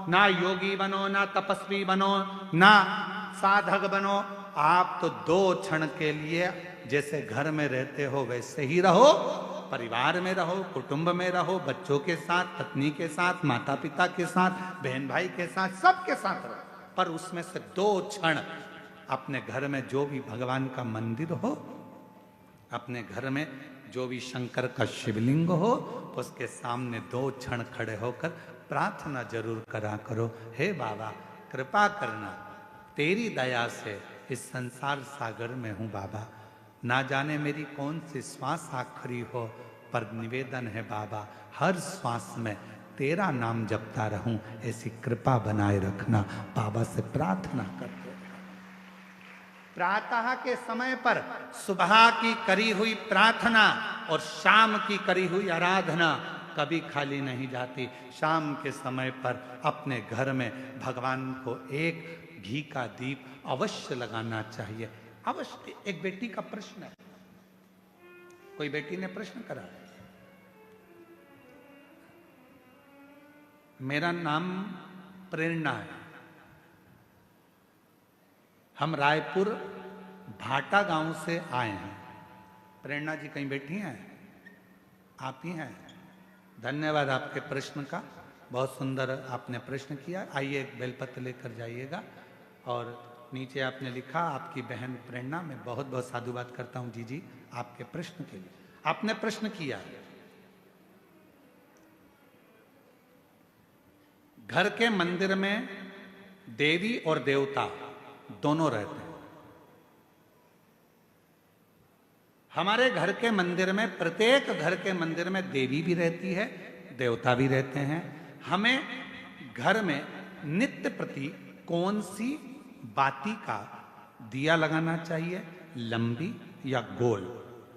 ना योगी बनो, ना तपस्वी बनो, ना साधक बनो। आप तो 2 क्षण के लिए जैसे घर में रहते हो वैसे ही रहो, परिवार में रहो, कुटुंब में रहो, बच्चों के साथ, पत्नी के साथ, माता पिता के साथ, बहन भाई के साथ, सबके साथ रहो, पर उसमें से 2 क्षण अपने घर में जो भी भगवान का मंदिर हो, अपने घर में जो भी शंकर का शिवलिंग हो, उसके सामने 2 क्षण खड़े होकर प्रार्थना जरूर करा करो, हे बाबा कृपा करना, तेरी दया से इस संसार सागर में हूं बाबा, ना जाने मेरी कौन सी श्वास आखिरी हो, पर निवेदन है बाबा हर श्वास में तेरा नाम जपता रहूं, ऐसी कृपा बनाए रखना, बाबा से प्रार्थना करते। प्रातः के समय पर सुबह की करी हुई प्रार्थना और शाम की करी हुई आराधना कभी खाली नहीं जाती। शाम के समय पर अपने घर में भगवान को एक घी का दीप अवश्य लगाना चाहिए, अवश्य। एक बेटी का प्रश्न है, कोई बेटी ने प्रश्न करा, मेरा नाम प्रेरणा है, हम रायपुर भाटा गांव से आए हैं। प्रेरणा जी कहीं बैठी हैं? आप ही हैं? धन्यवाद आपके प्रश्न का, बहुत सुंदर आपने प्रश्न किया। आइए एक बेलपत्र लेकर जाइएगा। और नीचे आपने लिखा आपकी बहन प्रेरणा, मैं बहुत बहुत साधुवाद करता हूं जी आपके प्रश्न के लिए। आपने प्रश्न किया, घर के मंदिर में देवी और देवता दोनों रहते हैं। हमारे घर के मंदिर में, प्रत्येक घर के मंदिर में देवी भी रहती है, देवता भी रहते हैं। हमें घर में नित्य प्रति कौन सी बाती का दिया लगाना चाहिए, लंबी या गोल?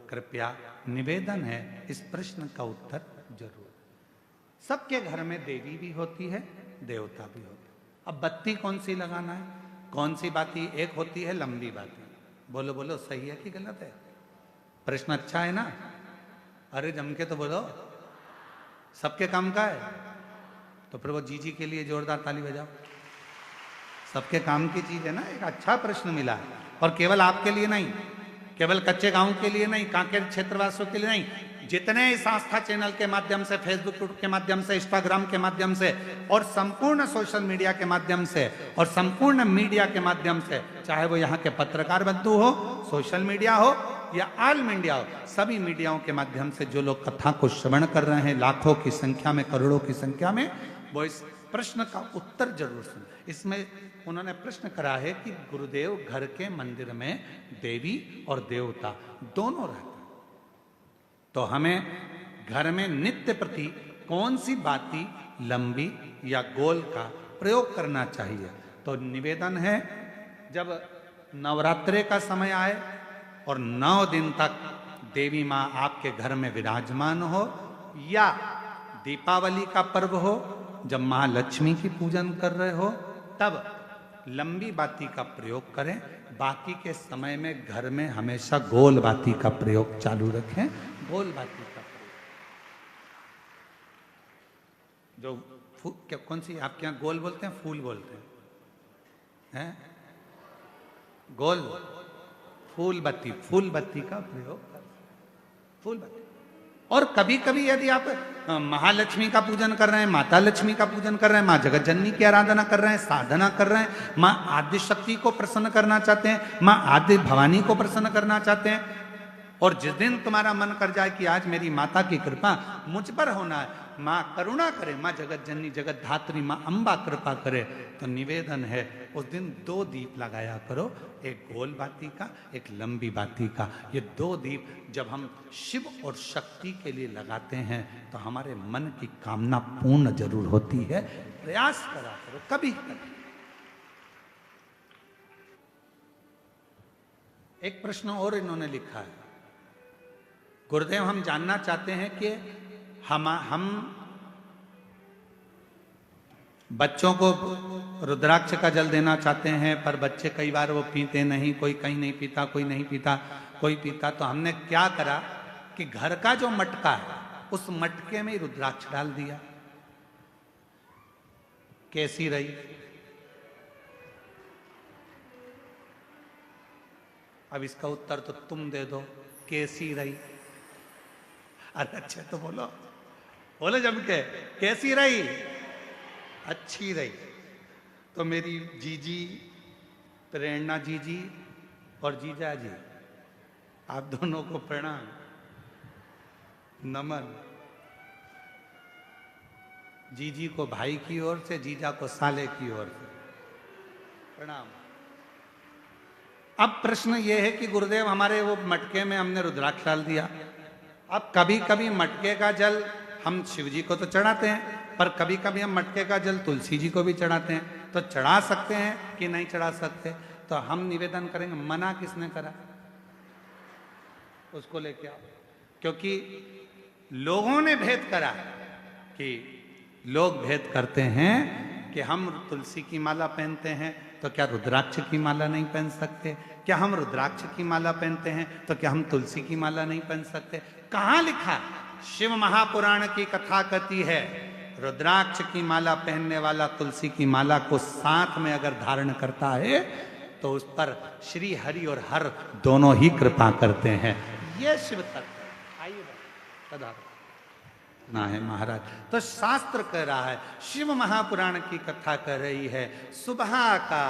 कृपया निवेदन है इस प्रश्न का उत्तर जरूर। सबके घर में देवी भी होती है, देवता भी होता है। अब बत्ती कौन सी लगाना है, कौन सी बाती? एक होती है लंबी बाती। बोलो बोलो, सही है कि गलत है? प्रश्न अच्छा है ना? अरे जम के तो बोलो, सबके काम का है तो फिर वो जी के लिए जोरदार ताली बजाओ। सबके काम की चीज है ना, एक अच्छा प्रश्न मिला है। और केवल आपके लिए नहीं, केवल कच्चे गांव के लिए नहीं, कांकेर क्षेत्रवासियों के लिए नहीं, जितने इस आस्था चैनल के माध्यम से, फेसबुक के माध्यम से, इंस्टाग्राम के माध्यम से और संपूर्ण सोशल मीडिया के माध्यम से और संपूर्ण मीडिया के माध्यम से, चाहे वो यहाँ के पत्रकार बंधु हो, सोशल मीडिया हो या ऑल मीडिया हो, सभी मीडियाओं के माध्यम से जो लोग कथा को श्रवण कर रहे हैं, लाखों की संख्या में, करोड़ों की संख्या में, वो इस प्रश्न का उत्तर जरूर सुन। इसमें उन्होंने प्रश्न करा है कि गुरुदेव घर के मंदिर में देवी और देवता दोनों रहते हैं, तो हमें घर में नित्य प्रति कौन सी बाती, लंबी या गोल का प्रयोग करना चाहिए? तो निवेदन है, जब नवरात्रे का समय आए और 9 दिन तक देवी माँ आपके घर में विराजमान हो, या दीपावली का पर्व हो जब महालक्ष्मी की पूजन कर रहे हो, तब लंबी बाती का प्रयोग करें। बाकी के समय में घर में हमेशा गोल बाती का प्रयोग चालू रखें। गोल बाती का प्रयोग, जो कौन सी आपके यहाँ गोल बोलते हैं, फूल बोलते हैं? गोल फूल बत्ती का प्रयोग करें, फूल बत्ती। और कभी कभी यदि आप महालक्ष्मी का पूजन कर रहे हैं, माता लक्ष्मी का पूजन कर रहे हैं, माँ जगत जननी की आराधना कर रहे हैं, साधना कर रहे हैं, माँ आदि शक्ति को प्रसन्न करना चाहते हैं, माँ आदि भवानी को प्रसन्न करना चाहते हैं, और जिस दिन तुम्हारा मन कर जाए कि आज मेरी माता की कृपा मुझ पर होना है, माँ करुणा करे, माँ जगत जननी जगत धात्री माँ अम्बा कृपा करे, तो निवेदन है उस दिन 2 दीप लगाया करो, एक गोल बाती का, एक लंबी बाती का। ये 2 दीप जब हम शिव और शक्ति के लिए लगाते हैं तो हमारे मन की कामना पूर्ण जरूर होती है। प्रयास करा करो कभी कभी। एक प्रश्न और इन्होंने लिखा है, गुरुदेव हम जानना चाहते हैं कि हम बच्चों को रुद्राक्ष का जल देना चाहते हैं, पर बच्चे कई बार वो पीते नहीं, कोई कहीं नहीं पीता, कोई नहीं पीता, कोई पीता, तो हमने क्या करा कि घर का जो मटका है उस मटके में रुद्राक्ष डाल दिया। कैसी रही? अब इसका उत्तर तो तुम दे दो, कैसी रही? अरे अच्छे तो बोलो, बोलो जम के, कैसी रही? अच्छी रही। तो मेरी जीजी प्रेरणा जी और जीजा जी, आप दोनों को प्रणाम, नमन। जीजी को भाई की ओर से, जीजा को साले की ओर से प्रणाम। अब प्रश्न यह है कि गुरुदेव हमारे वो मटके में हमने रुद्राक्ष डाल दिया। अब कभी कभी मटके का जल हम शिव जी को तो चढ़ाते हैं, पर कभी कभी हम मटके का जल तुलसी जी को भी चढ़ाते हैं, तो चढ़ा सकते हैं कि नहीं चढ़ा सकते? तो हम निवेदन करेंगे, मना किसने करा? उसको लेके आओ। क्योंकि लोगों ने भेद करा कि लोग भेद करते हैं कि हम तुलसी की माला पहनते हैं तो क्या रुद्राक्ष की माला नहीं पहन सकते? क्या हम रुद्राक्ष की माला पहनते हैं तो क्या हम तुलसी की माला नहीं पहन सकते? कहाँ लिखा? शिव महापुराण की कथा कहती है रुद्राक्ष की माला पहनने वाला तुलसी की माला को साथ में अगर धारण करता है तो उस पर श्री हरि और हर दोनों ही कृपा करते हैं। ये शिव तत्व। आइए पधारो। ना है महाराज, तो शास्त्र कह रहा है, शिव महापुराण की कथा कह रही है, सुबह का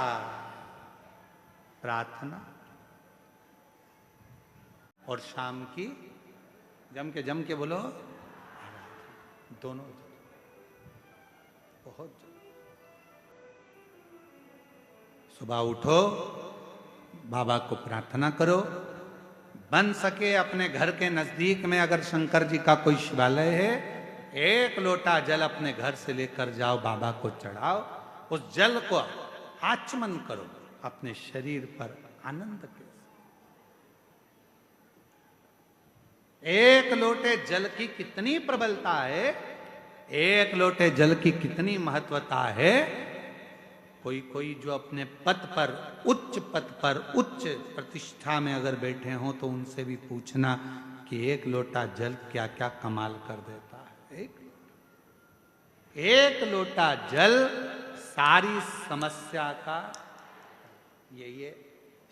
प्रार्थना और शाम की जम के बोलो दोनों, बहुत सुबह उठो, बाबा को प्रार्थना करो, बन सके अपने घर के नजदीक में अगर शंकर जी का कोई शिवालय है, एक लोटा जल अपने घर से लेकर जाओ, बाबा को चढ़ाओ, उस जल को आचमन करो अपने शरीर पर आनंद के। एक लोटे जल की कितनी प्रबलता है, एक लोटे जल की कितनी महत्वता है। कोई कोई जो अपने पद पर उच्च प्रतिष्ठा में अगर बैठे हों तो उनसे भी पूछना कि एक लोटा जल क्या क्या कमाल कर देता है। एक लोटा जल सारी समस्या का ये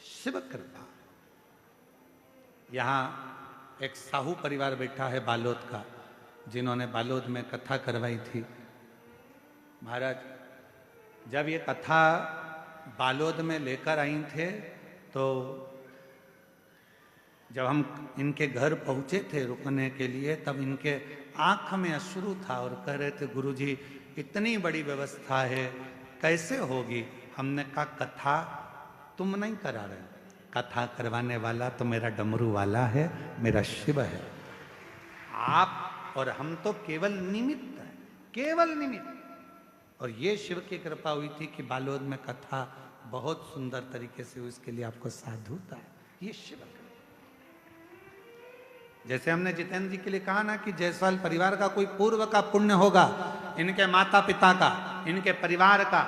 शिव कृपा। यहां एक साहू परिवार बैठा है बालोद का, जिन्होंने बालोद में कथा करवाई थी। महाराज जब ये कथा बालोद में लेकर आई थे तो जब हम इनके घर पहुंचे थे रुकने के लिए, तब इनके आंख में अश्रु था और कह रहे थे, गुरुजी इतनी बड़ी व्यवस्था है कैसे होगी? हमने कहा कथा तुम नहीं करा रहे, कथा करवाने वाला तो मेरा डमरू वाला है, मेरा शिव है। आप और हम तो केवल निमित्त है, केवल निमित्त। और ये शिव की कृपा हुई थी कि बालोद में कथा बहुत सुंदर तरीके से हुई, इसके लिए आपको साधुता है। ये शिव कृपा। जैसे हमने जितेंद्र जी के लिए कहा ना कि जायसवाल परिवार का कोई पूर्व का पुण्य होगा, इनके माता पिता का, इनके परिवार का,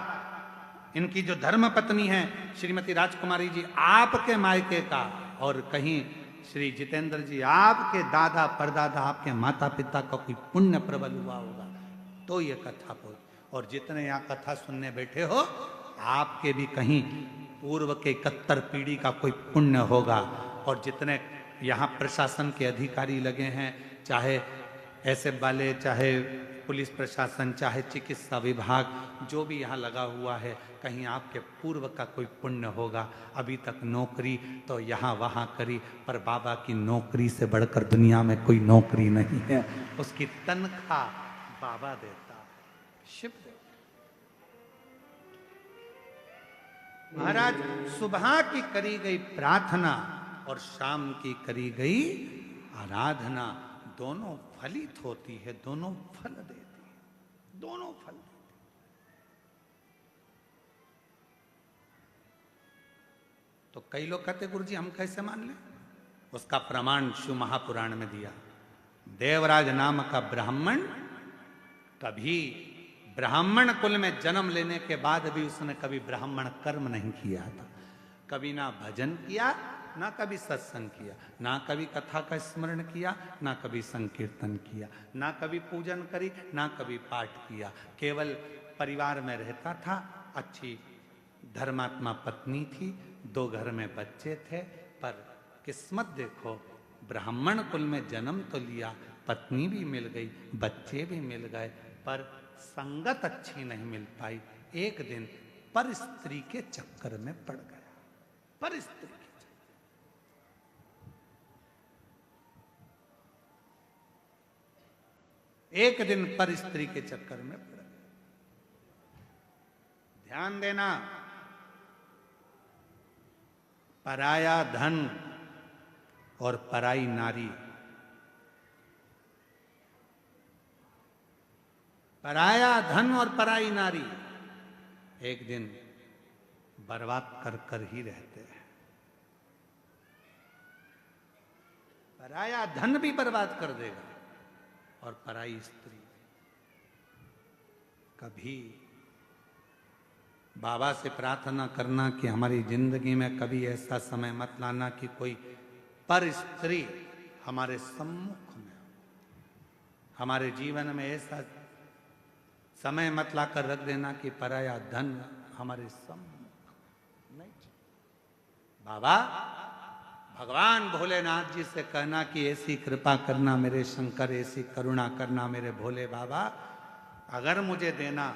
इनकी जो धर्म पत्नी है श्रीमती राजकुमारी जी आपके मायके का, और कहीं श्री जितेंद्र जी आपके दादा परदादा आपके माता पिता का कोई पुण्य प्रबल हुआ होगा तो ये कथा पहुंच। और जितने यहाँ कथा सुनने बैठे हो आपके भी कहीं पूर्व के 71 पीढ़ी का कोई पुण्य होगा। और जितने यहाँ प्रशासन के अधिकारी लगे हैं, चाहे ऐसे वाले, चाहे पुलिस प्रशासन, चाहे चिकित्सा विभाग, जो भी यहाँ लगा हुआ है, कहीं आपके पूर्व का कोई पुण्य होगा। अभी तक नौकरी तो यहाँ वहाँ करी, पर बाबा की नौकरी से बढ़कर दुनिया में कोई नौकरी नहीं है। उसकी तनख्वाह बाबा देता है, शिव देता। महाराज सुबह की करी गई प्रार्थना और शाम की करी गई आराधना दोनों फलित होती है, दोनों फल देती है, दोनों फल देती है। तो कई लोग कहते गुरुजी हम कैसे मान लें? उसका प्रमाण शिव महापुराण में दिया। देवराज नाम का ब्राह्मण कभी ब्राह्मण कुल में जन्म लेने के बाद भी उसने कभी ब्राह्मण कर्म नहीं किया था। कभी ना भजन किया, ना कभी सत्संग किया, ना कभी कथा का स्मरण किया, ना कभी संकीर्तन किया, ना कभी पूजन करी, ना कभी पाठ किया। केवल परिवार में रहता था, अच्छी धर्मात्मा पत्नी थी, 2 घर में बच्चे थे, पर किस्मत देखो ब्राह्मण कुल में जन्म तो लिया, पत्नी भी मिल गई, बच्चे भी मिल गए, पर संगत अच्छी नहीं मिल पाई। एक दिन पर स्त्री के चक्कर में पड़ गया। पर स्त्री के एक दिन पर स्त्री के चक्कर में पड़ गए। ध्यान देना, पराया धन और पराई नारी, पराया धन और पराई नारी एक दिन बर्बाद कर कर ही रहते हैं। पराया धन भी बर्बाद कर देगा और पराई स्त्री। कभी बाबा से प्रार्थना करना कि हमारी जिंदगी में कभी ऐसा समय मत लाना कि कोई पर स्त्री हमारे सम्मुख में हो। हमारे जीवन में ऐसा समय मत लाकर रख देना कि पराया धन हमारे सम्मुख नहीं। बाबा भगवान भोलेनाथ जी से कहना कि ऐसी कृपा करना मेरे शंकर, ऐसी करुणा करना मेरे भोले बाबा, अगर मुझे देना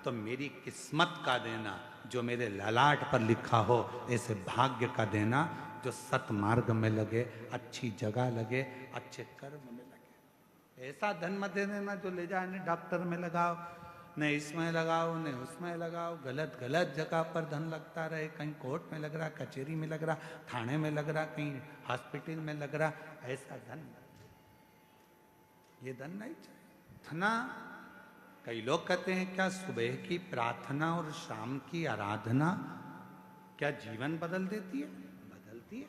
तो मेरी किस्मत का देना, जो मेरे ललाट पर लिखा हो, ऐसे भाग्य का देना जो सतमार्ग में लगे, अच्छी जगह लगे, अच्छे कर्म में लगे। ऐसा धन मत दे देना जो ले जाए डॉक्टर में लगाओ, न इसमें लगाओ न उसमें लगाओ, गलत गलत जगह पर धन लगता रहे, कहीं कोर्ट में लग रहा, कचहरी में लग रहा, थाने में लग रहा, कहीं हॉस्पिटल में लग रहा, ऐसा धन, ये धन नहीं चाहिए। धना, कई लोग कहते हैं क्या सुबह की प्रार्थना और शाम की आराधना क्या जीवन बदल देती है? बदलती है,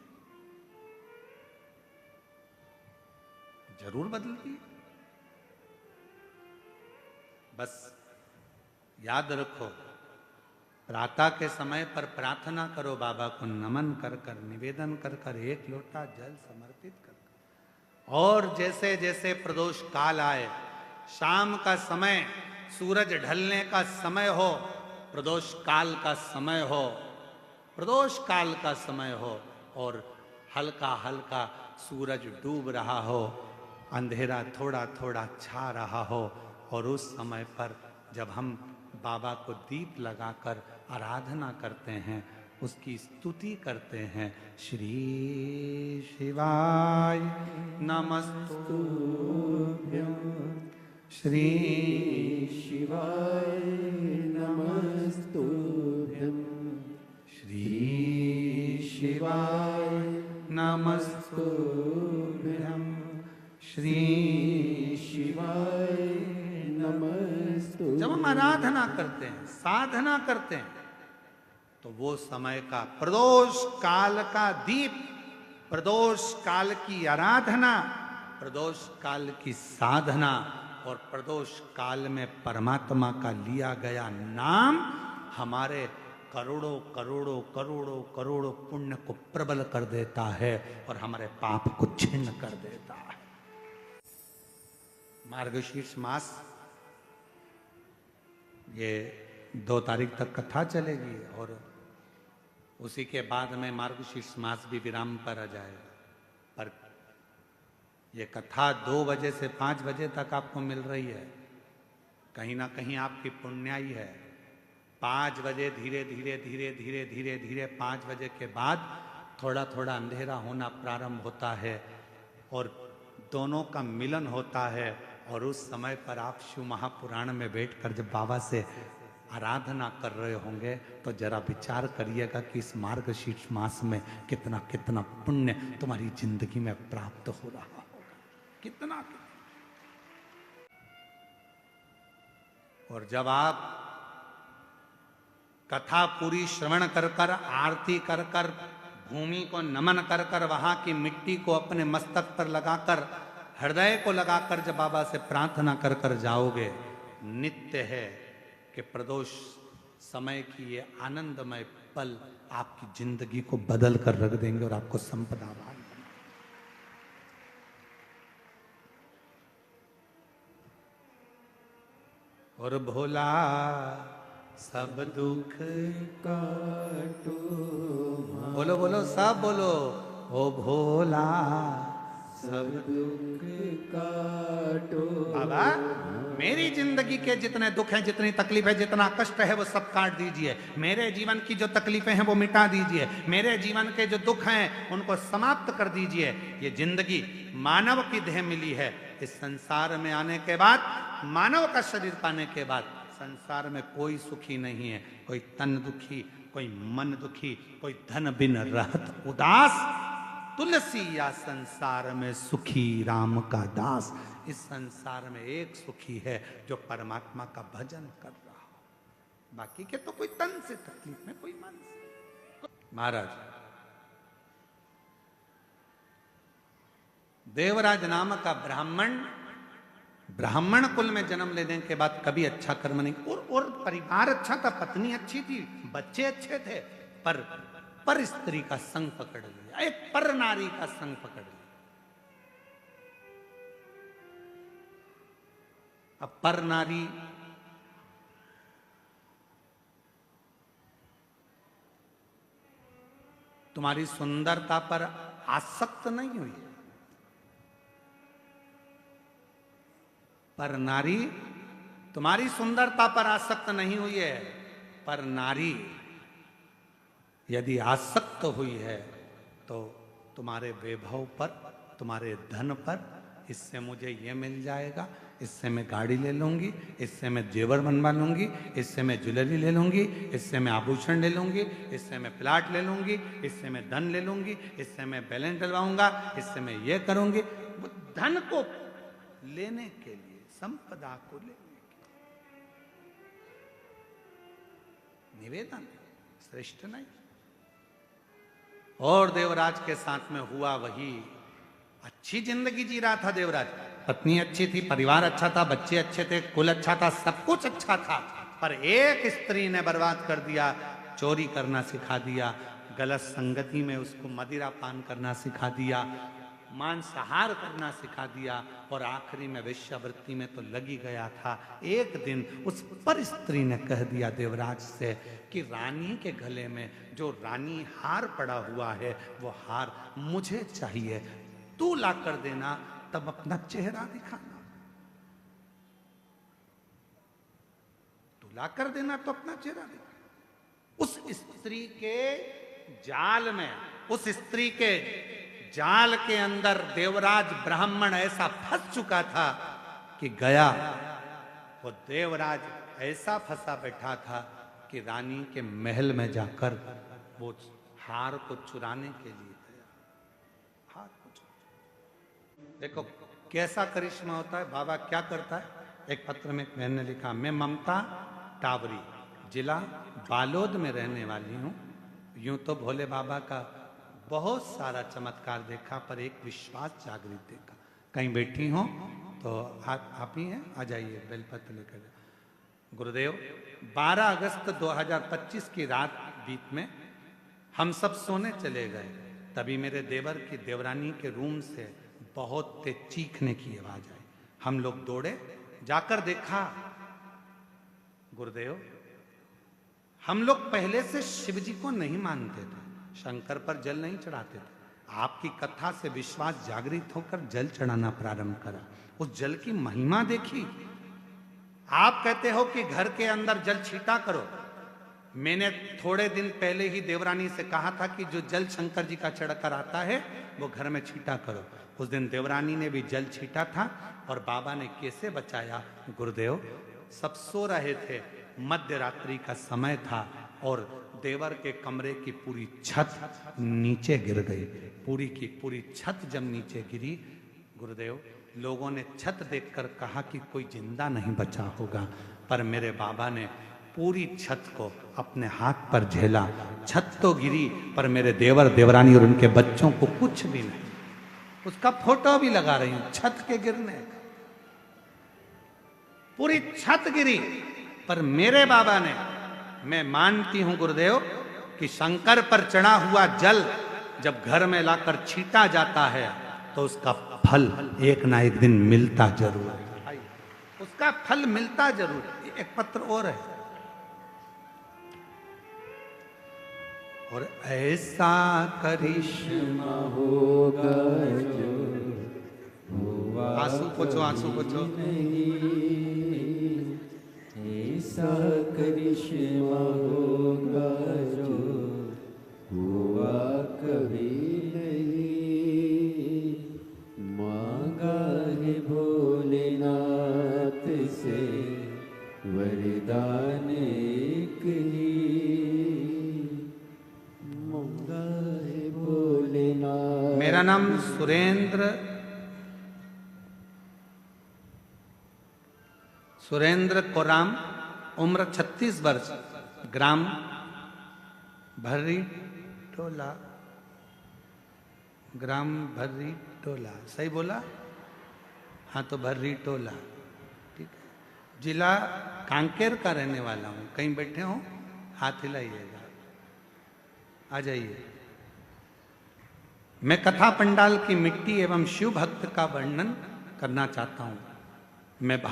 जरूर बदलती है। बस याद रखो, प्रातः के समय पर प्रार्थना करो, बाबा को नमन कर कर, निवेदन कर कर, एक लोटा जल समर्पित कर कर। और जैसे जैसे प्रदोष काल आए, शाम का समय, सूरज ढलने का समय हो, प्रदोष काल का समय हो, प्रदोष काल का समय हो, और हल्का हल्का सूरज डूब रहा हो, अंधेरा थोड़ा थोड़ा छा रहा हो, और उस समय पर जब हम बाबा को दीप लगाकर आराधना करते हैं, उसकी स्तुति करते हैं, श्री शिवाय नमस्तुभ्यं, श्री शिवाय नमस्तुभ्यं, श्री शिवाय नमस्तुभ्यं, श्री शिवाय नमस्तुभ्यं। जब हम आराधना करते हैं, साधना करते हैं, तो वो समय का प्रदोष काल का दीप, प्रदोष काल की आराधना, प्रदोष काल की साधना, और प्रदोष काल में परमात्मा का लिया गया नाम हमारे करोड़ों करोड़ों करोड़ों करोड़ों पुण्य को प्रबल कर देता है और हमारे पाप को छिन्न कर देता है। मार्गशीर्ष मास, ये 2 तारीख तक कथा चलेगी और उसी के बाद में मार्गशीर्ष मास भी विराम पर आ जाएगा। पर ये कथा 2 बजे से 5 बजे तक आपको मिल रही है, कहीं ना कहीं आपकी पुण्याई है। 5 बजे धीरे धीरे धीरे धीरे धीरे धीरे 5 बजे के बाद थोड़ा थोड़ा अंधेरा होना प्रारंभ होता है और दोनों का मिलन होता है, और उस समय पर आप शिव महापुराण में बैठकर जब बाबा से आराधना कर रहे होंगे तो जरा विचार करिएगा कि इस मार्गशीर्ष मास में कितना कितना पुण्य तुम्हारी जिंदगी में प्राप्त हो रहा होगा, कितना। और जब आप कथा पूरी श्रवण कर कर, आरती कर कर, भूमि को नमन कर कर, वहां की मिट्टी को अपने मस्तक पर लगाकर, हृदय को लगाकर जब बाबा से प्रार्थना कर कर जाओगे, नित्य है कि प्रदोष समय की ये आनंदमय पल आपकी जिंदगी को बदल कर रख देंगे और आपको संपदावान बनाएंगे। और भोला सब दुख काटो, बोलो बोलो सब बोलो, ओ भोला सब दुख काटो। बाबा मेरी जिंदगी के जितने दुख हैं, जितनी तकलीफ है, जितना कष्ट है, वो सब काट दीजिए। मेरे जीवन की जो तकलीफें हैं वो मिटा दीजिए। मेरे जीवन के जो दुख हैं उनको समाप्त कर दीजिए। ये जिंदगी मानव की देह मिली है। इस संसार में आने के बाद, मानव का शरीर पाने के बाद संसार में कोई सुखी नहीं है। कोई तन दुखी, कोई मन दुखी, कोई धन बिन रहत उदास। तुलसी या संसार में सुखी राम का दास। इस संसार में एक सुखी है जो परमात्मा का भजन कर रहा हो। बाकी के तो कोई तन से तकलीफ में, कोई मन से। महाराज देवराज नाम का ब्राह्मण कुल में जन्म लेने के बाद कभी अच्छा कर्म नहीं, और परिवार अच्छा था, पत्नी अच्छी थी, बच्चे अच्छे थे, पर स्त्री का संग पकड़ लिया, एक पर नारी का संग पकड़ लिया। अब पर नारी तुम्हारी सुंदरता पर आसक्त नहीं हुई। पर नारी तुम्हारी सुंदरता पर आसक्त नहीं हुई है। पर नारी यदि आसक्त हुई है तो तुम्हारे वैभव पर, तुम्हारे धन पर, इससे मुझे ये मिल जाएगा, इससे मैं गाड़ी ले लूंगी, इससे मैं जेवर बनवा लूंगी, इससे मैं ज्वेलरी ले लूंगी, इससे मैं आभूषण ले लूंगी, इससे मैं प्लाट ले लूंगी, इससे मैं धन ले लूंगी, इससे मैं बैलेंस डलवाऊंगा, इससे मैं ये करूंगी। वो धन को लेने के लिए, संपदा को लेने के लिए निवेदन, श्रेष्ठ नहीं। और देवराज के साथ में हुआ वही। अच्छी जिंदगी जी रहा था देवराज, पत्नी अच्छी थी, परिवार अच्छा था, बच्चे अच्छे थे, कुल अच्छा था, सब कुछ अच्छा था। पर एक स्त्री ने बर्बाद कर दिया, चोरी करना सिखा दिया, गलत संगति में उसको मदिरा पान करना सिखा दिया, मांसाहार करना सिखा दिया, और आखिरी में वेश्यावृत्ति में तो लगी गया था। एक दिन उस पर स्त्री ने कह दिया देवराज से कि रानी के गले में जो रानी हार पड़ा हुआ है वो हार मुझे चाहिए, तू ला कर देना, तब अपना चेहरा दिखाना। तू ला कर देना तो अपना चेहरा दिखाना। उस स्त्री के जाल में, उस स्त्री के जाल के अंदर देवराज ब्राह्मण ऐसा फंस चुका था कि गया। वो देवराज ऐसा फंसा बैठा था कि रानी के महल में जाकर वो हार को चुराने के लिए गया। हार को देखो कैसा करिश्मा होता है। बाबा क्या करता है, एक पत्र में बहन ने लिखा, मैं ममता टावरी, जिला बालोद में रहने वाली हूँ। यूं तो भोले बाबा का बहुत सारा चमत्कार देखा, पर एक विश्वास जागृत देखा। कहीं बैठी हो तो आप ही हैं, आ जाइए, बेलपत्र लेकर। गुरुदेव 12 अगस्त 2025 की रात बीत में हम सब सोने चले गए, तभी मेरे देवर की देवरानी के रूम से बहुत तेज चीखने की आवाज आई। हम लोग दौड़े, जाकर देखा, गुरुदेव हम लोग पहले से शिव जी को नहीं मानते थे, शंकर पर जल नहीं चढ़ाते थे। आपकी कथा से विश्वास जागृत होकर जल चढ़ाना प्रारंभ करा। उस जल की महिमा देखी। आप कहते हो कि घर के अंदर जल छीटा करो। मैंने थोड़े दिन पहले ही देवरानी से कहा था कि जो जल शंकर जी का चढ़ कर आता है वो घर में छीटा करो। उस दिन देवरानी ने भी जल छीटा था और बाबा ने कैसे बचाया। गुरुदेव सब सो रहे थे, मध्य रात्रि का समय था और देवर के कमरे की पूरी छत नीचे गिर गई। पूरी की पूरी छत जब नीचे गिरी, गुरुदेव लोगों ने छत देखकर कहा कि कोई जिंदा नहीं बचा होगा, पर मेरे बाबा ने पूरी छत को अपने हाथ पर झेला। छत तो गिरी पर मेरे देवर देवरानी और उनके बच्चों को कुछ भी नहीं। उसका फोटो भी लगा रही हूं, छत के गिरने का। पूरी छत गिरी पर मेरे बाबा ने, मैं मानती हूं गुरुदेव कि शंकर पर चढ़ा हुआ जल जब घर में लाकर छीटा जाता है तो उसका फल एक ना एक दिन मिलता जरूर है। उसका फल मिलता जरूर है। एक पत्र और है, और ऐसा करिश्मा होगा जो आंसू पोछो, आंसू पोछो। ऐसा करिश्मा होगा जो हुआ कभी नहीं, मांगा है भोलेनाथ से वरदान एक ही, मांगा है भोलेनाथ। मेरा नाम सुरेंद्र कोराम, उम्र 36 वर्ष, ग्राम भर्री टोला, ग्राम भर्री टोला, सही बोला? हाँ, तो भर्री टोला, ठीक है। जिला कांकेर का रहने वाला हूँ। कहीं बैठे हो हाथ हिलाइएगा, आ जाइए। मैं कथा पंडाल की मिट्टी एवं शिव भक्त का वर्णन करना चाहता हूँ। मैं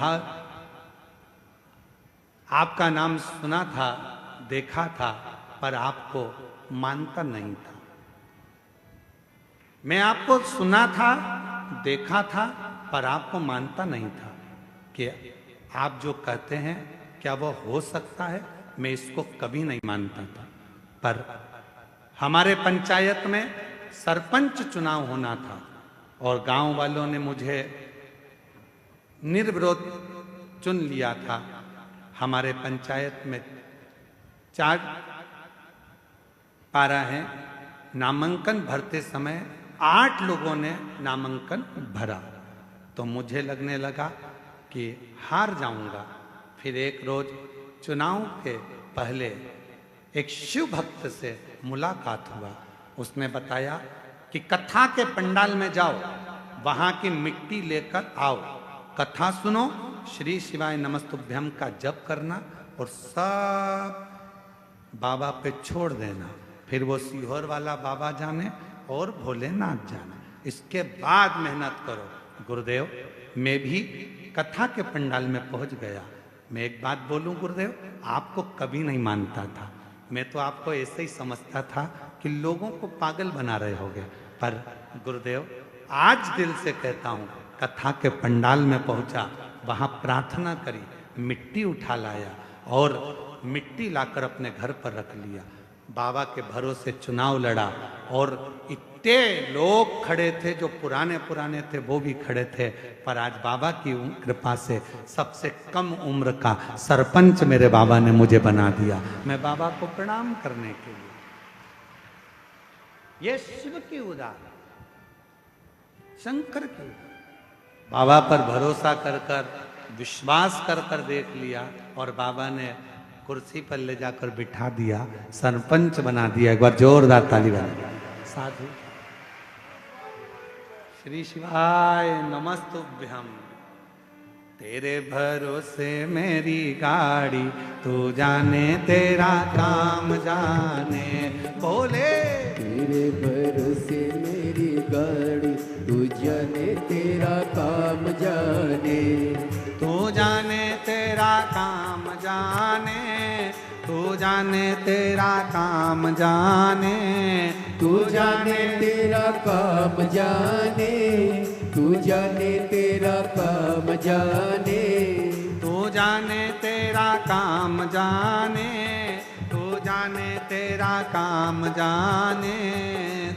आपका नाम सुना था, देखा था, पर आपको मानता नहीं था। मैं आपको सुना था, देखा था, पर आपको मानता नहीं था कि आप जो कहते हैं क्या वो हो सकता है। मैं इसको कभी नहीं मानता था। पर हमारे पंचायत में सरपंच चुनाव होना था और गांव वालों ने मुझे निर्विरोध चुन लिया था। हमारे पंचायत में 4 पारा हैं। नामांकन भरते समय 8 लोगों ने नामांकन भरा, तो मुझे लगने लगा कि हार जाऊंगा। फिर एक रोज चुनाव के पहले एक शिव भक्त से मुलाकात हुआ। उसने बताया कि कथा के पंडाल में जाओ, वहां की मिट्टी लेकर आओ, कथा सुनो, श्री शिवाय नमस्तुभ्यम का जप करना और सब बाबा पे छोड़ देना। फिर वो सीहोर वाला बाबा जाने और भोलेनाथ जाने, इसके बाद मेहनत करो। गुरुदेव, मैं भी कथा के पंडाल में पहुंच गया। मैं एक बात बोलूं गुरुदेव, आपको कभी नहीं मानता था। मैं तो आपको ऐसे ही समझता था कि लोगों को पागल बना रहे होगे। पर गुरुदेव, आज दिल से कहता हूं, कथा के पंडाल में पहुंचा, वहां प्रार्थना करी, मिट्टी उठा लाया और मिट्टी लाकर अपने घर पर रख लिया। बाबा के भरोसे चुनाव लड़ा और इतने लोग खड़े थे, जो पुराने थे वो भी खड़े थे। पर आज बाबा की कृपा से सबसे कम उम्र का सरपंच मेरे बाबा ने मुझे बना दिया। मैं बाबा को प्रणाम करने के लिए, ये शिव की उदार, शंकर की, बाबा पर भरोसा कर कर, विश्वास कर कर देख लिया और बाबा ने कुर्सी पर ले जाकर बिठा दिया, सरपंच बना दिया। एक बार जोरदार ताली बजा। साधु श्री शिवाय नमस्तुभ्यम। तेरे भरोसे मेरी गाड़ी, तू जाने तेरा काम जाने। बोले तेरे भरोसे मेरी गाड़ी, तू जाने तेरा काम जाने। तू जाने तेरा काम जाने, तू जाने तेरा काम जाने, तू जाने तेरा काम जाने, तू जाने तेरा काम जाने। तू जाने तेरा काम जाने, तू जाने तेरा काम जाने,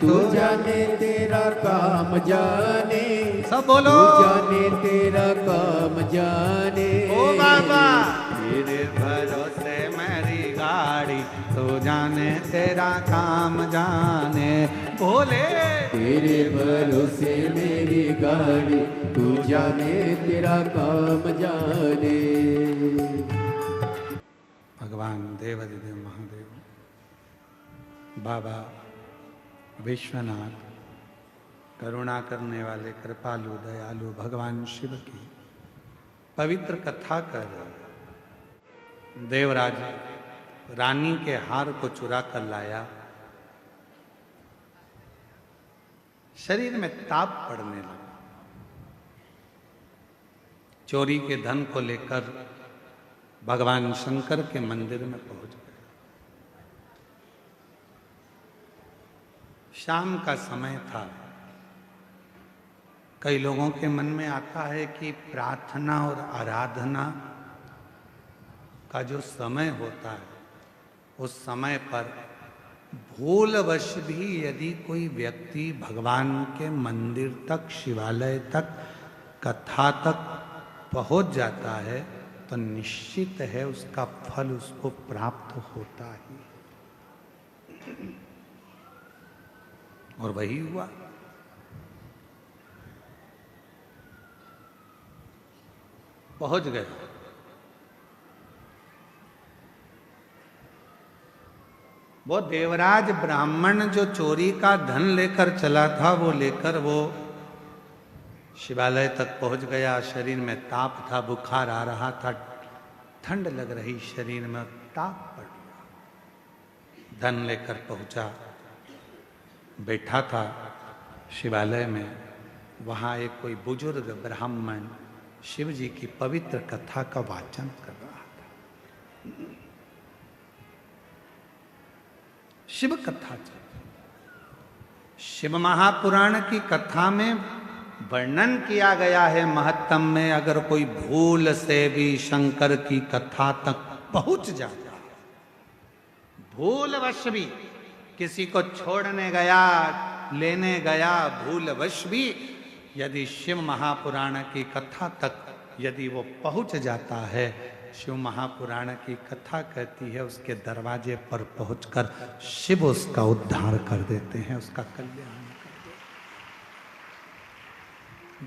तू जाने तेरा काम जाने। सब बोलो, तू जाने तेरा काम जाने। ओ बाबा, तेरे भरोसे मेरी गाड़ी, तू जाने तेरा काम जाने। बोले तेरे भरोसे मेरी गाड़ी, तू जाने तेरा काम जाने। भगवान देवाधिदेव महादेव बाबा विश्वनाथ, करुणा करने वाले कृपालु दयालु भगवान शिव की पवित्र कथा कर देवराज रानी के हार को चुरा कर लाया। शरीर में ताप पड़ने लगा। चोरी के धन को लेकर भगवान शंकर के मंदिर में पहुंच गए। शाम का समय था। कई लोगों के मन में आता है कि प्रार्थना और आराधना का जो समय होता है उस समय पर भूलवश भी यदि कोई व्यक्ति भगवान के मंदिर तक, शिवालय तक, कथा तक पहुंच जाता है तो निश्चित है उसका फल उसको प्राप्त होता ही। और वही हुआ। पहुंच गए। वो देवराज ब्राह्मण जो चोरी का धन लेकर चला था वो लेकर वो शिवालय तक पहुंच गया। शरीर में ताप था, बुखार आ रहा था, ठंड लग रही शरीर में, ताप पड़ गया। धन लेकर पहुंचा, बैठा था शिवालय में। वहां एक कोई बुजुर्ग ब्राह्मण शिव जी की पवित्र कथा का वाचन कर रहा था। शिव कथा शिव महापुराण की कथा में वर्णन किया गया है महत्तम में, अगर कोई भूल से भी शंकर की कथा तक पहुंच जाता है, भूलवश भी किसी को छोड़ने गया, लेने गया, भूलवश भी यदि शिव महापुराण की कथा तक यदि वो पहुंच जाता है, शिव महापुराण की कथा कहती है उसके दरवाजे पर पहुंचकर शिव उसका उद्धार कर देते हैं, उसका कल्याण कर देते हैं।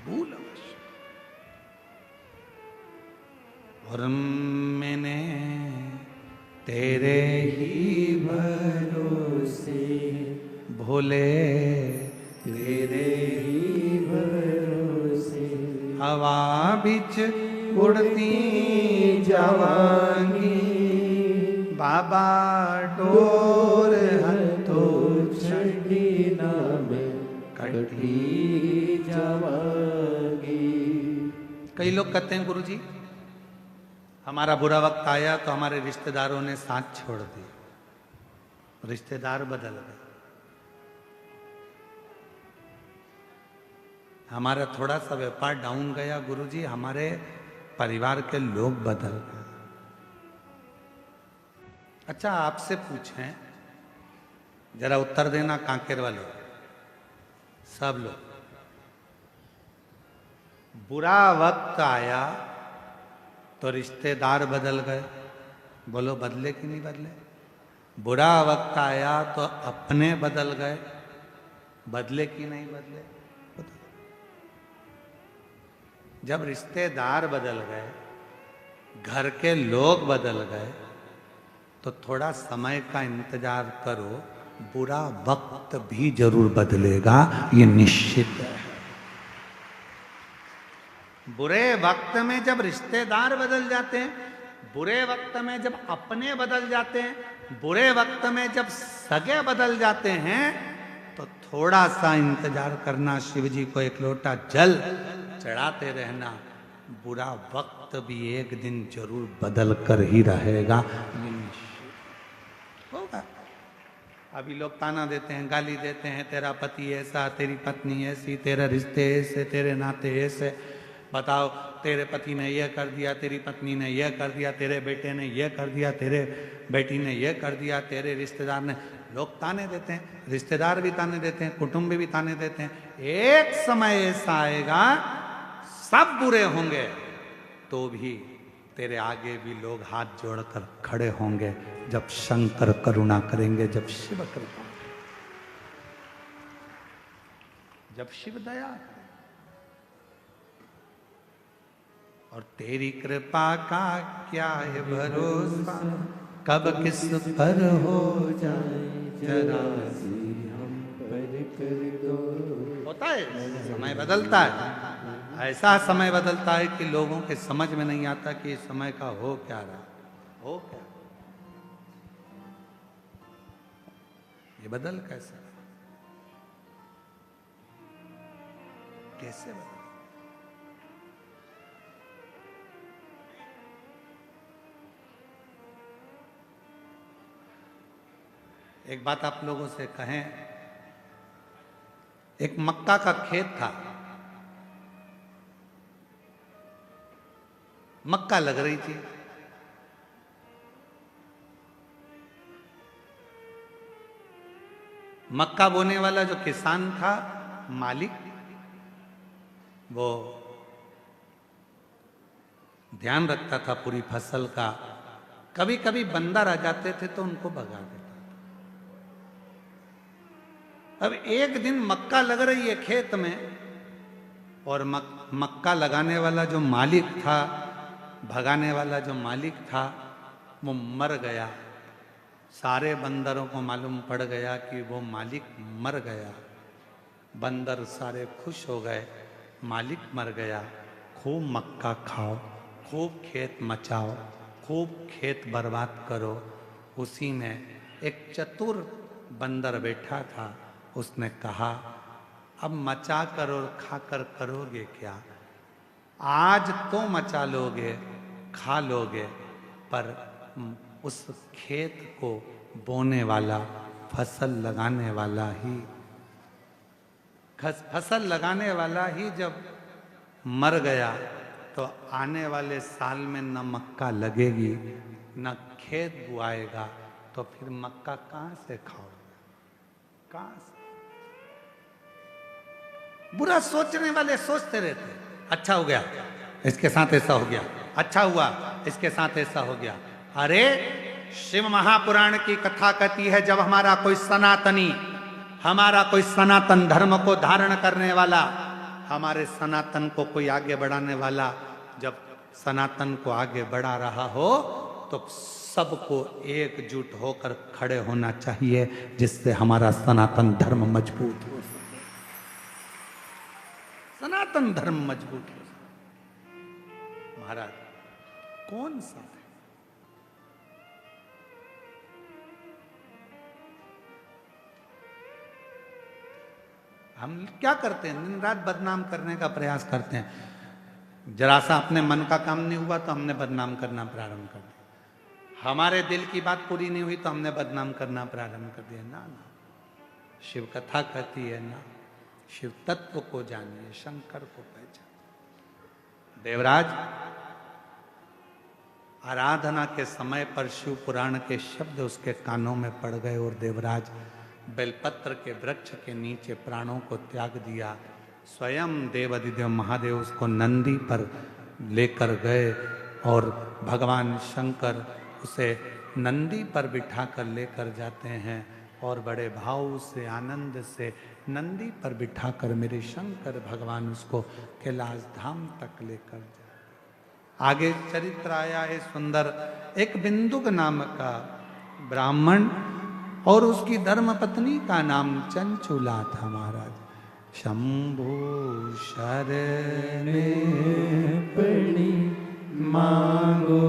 भूलवश। और मैंने तेरे ही भरोसे भोले, तेरे ही भरोसे हवा बिच उड़ती जावांगी, बाबा डोर हथो छड़ी नाम कटी जावांगी। कई लोग कहते हैं गुरुजी हमारा बुरा वक्त आया तो हमारे रिश्तेदारों ने साथ छोड़ दिया, रिश्तेदार बदल गए, हमारा थोड़ा सा व्यापार डाउन गया गुरुजी, हमारे परिवार के लोग बदल गए। अच्छा आपसे पूछें, जरा उत्तर देना कांकेर वालों, सब लोग, बुरा वक्त आया तो रिश्तेदार बदल गए, बोलो बदले कि नहीं बदले? बुरा वक्त आया तो अपने बदल गए, बदले कि नहीं बदले? जब रिश्तेदार बदल गए, घर के लोग बदल गए, तो थोड़ा समय का इंतजार करो, बुरा वक्त भी जरूर बदलेगा, ये निश्चित है। बुरे वक्त में जब रिश्तेदार बदल जाते हैं, बुरे वक्त में जब अपने बदल जाते हैं, बुरे वक्त में जब सगे बदल जाते हैं, तो थोड़ा सा इंतजार करना, शिव जी को एक लोटा जल चढ़ाते रहना, बुरा वक्त भी एक दिन जरूर बदल कर ही रहेगा, होगा। अभी लोग ताना देते हैं, गाली देते हैं, तेरा पति ऐसा, तेरी पत्नी ऐसी, तेरे रिश्ते ऐसे, तेरे नाते ऐसे, बताओ तेरे पति ने यह कर दिया, तेरी पत्नी ने यह कर दिया, तेरे बेटे ने यह कर दिया, तेरे बेटी ने यह कर दिया, तेरे रिश्तेदार ने, लोग ताने देते हैं, रिश्तेदार भी ताने देते हैं, कुटुंब भी ताने देते हैं। एक समय ऐसा आएगा सब बुरे होंगे तो भी तेरे आगे भी लोग हाथ जोड़कर खड़े होंगे, जब शंकर करुणा करेंगे, जब शिव कृपा, जब शिव दया। और तेरी कृपा का क्या है भरोसा, कब किस पर हो जाए जरा सी हम पर कर दो। होता है, समय बदलता है, ऐसा समय बदलता है कि लोगों के समझ में नहीं आता कि समय का हो क्या रहा, हो क्या, ये बदल कैसे, कैसे बदल? एक बात आप लोगों से कहें, एक मक्का का खेत था, मक्का लग रही थी। मक्का बोने वाला जो किसान था, मालिक, वो ध्यान रखता था पूरी फसल का। कभी कभी बंदर आ जाते थे तो उनको भगा देता था। अब एक दिन मक्का लग रही है खेत में, और मक्का लगाने वाला जो मालिक था, भगाने वाला जो मालिक था, वो मर गया। सारे बंदरों को मालूम पड़ गया कि वो मालिक मर गया। बंदर सारे खुश हो गए, मालिक मर गया, खूब मक्का खाओ, खूब खेत मचाओ, खूब खेत बर्बाद करो। उसी में एक चतुर बंदर बैठा था, उसने कहा, अब मचा कर और खाकर करोगे क्या? आज तो मचा लोगे, खा लोगे, पर उस खेत को बोने वाला, फसल लगाने वाला ही, फसल लगाने वाला ही जब मर गया तो आने वाले साल में न मक्का लगेगी, न खेत बुआएगा, तो फिर मक्का कहां से खाओगे? कहां से? बुरा सोचने वाले सोचते रहते, अच्छा हो गया इसके साथ ऐसा हो गया, अच्छा हुआ इसके साथ ऐसा हो गया। अरे शिव महापुराण की कथा कहती है, जब हमारा कोई सनातनी, हमारा कोई सनातन धर्म को धारण करने वाला, हमारे सनातन को कोई आगे बढ़ाने वाला, जब सनातन को आगे बढ़ा रहा हो तो सबको एकजुट होकर खड़े होना चाहिए, जिससे हमारा सनातन धर्म मजबूत हो, सनातन धर्म मजबूत हो। महाराज कौन सा है? हम क्या करते हैं? दिन रात बदनाम करने का प्रयास करते हैं। जरा सा अपने मन का काम नहीं हुआ तो हमने बदनाम करना प्रारंभ कर दिया, हमारे दिल की बात पूरी नहीं हुई तो हमने बदनाम करना प्रारंभ कर दिया। ना ना, शिव कथा कहती है ना, शिव तत्व को जानिए, शंकर को पहचानिए। देवराज आराधना के समय पर शिव पुराण के शब्द उसके कानों में पड़ गए और देवराज बेलपत्र के वृक्ष के नीचे प्राणों को त्याग दिया। स्वयं देवाधिदेव महादेव उसको नंदी पर लेकर गए और भगवान शंकर उसे नंदी पर बिठाकर लेकर जाते हैं और बड़े भाव से, आनंद से नंदी पर बिठाकर मेरे शंकर भगवान उसको कैलाश धाम तक लेकर जाते। आगे चरित्र आया है सुंदर। एक बिंदुक नाम का ब्राह्मण और उसकी धर्मपत्नी का नाम चंचुला था। महाराज शंभु शरण पड़ी मांगो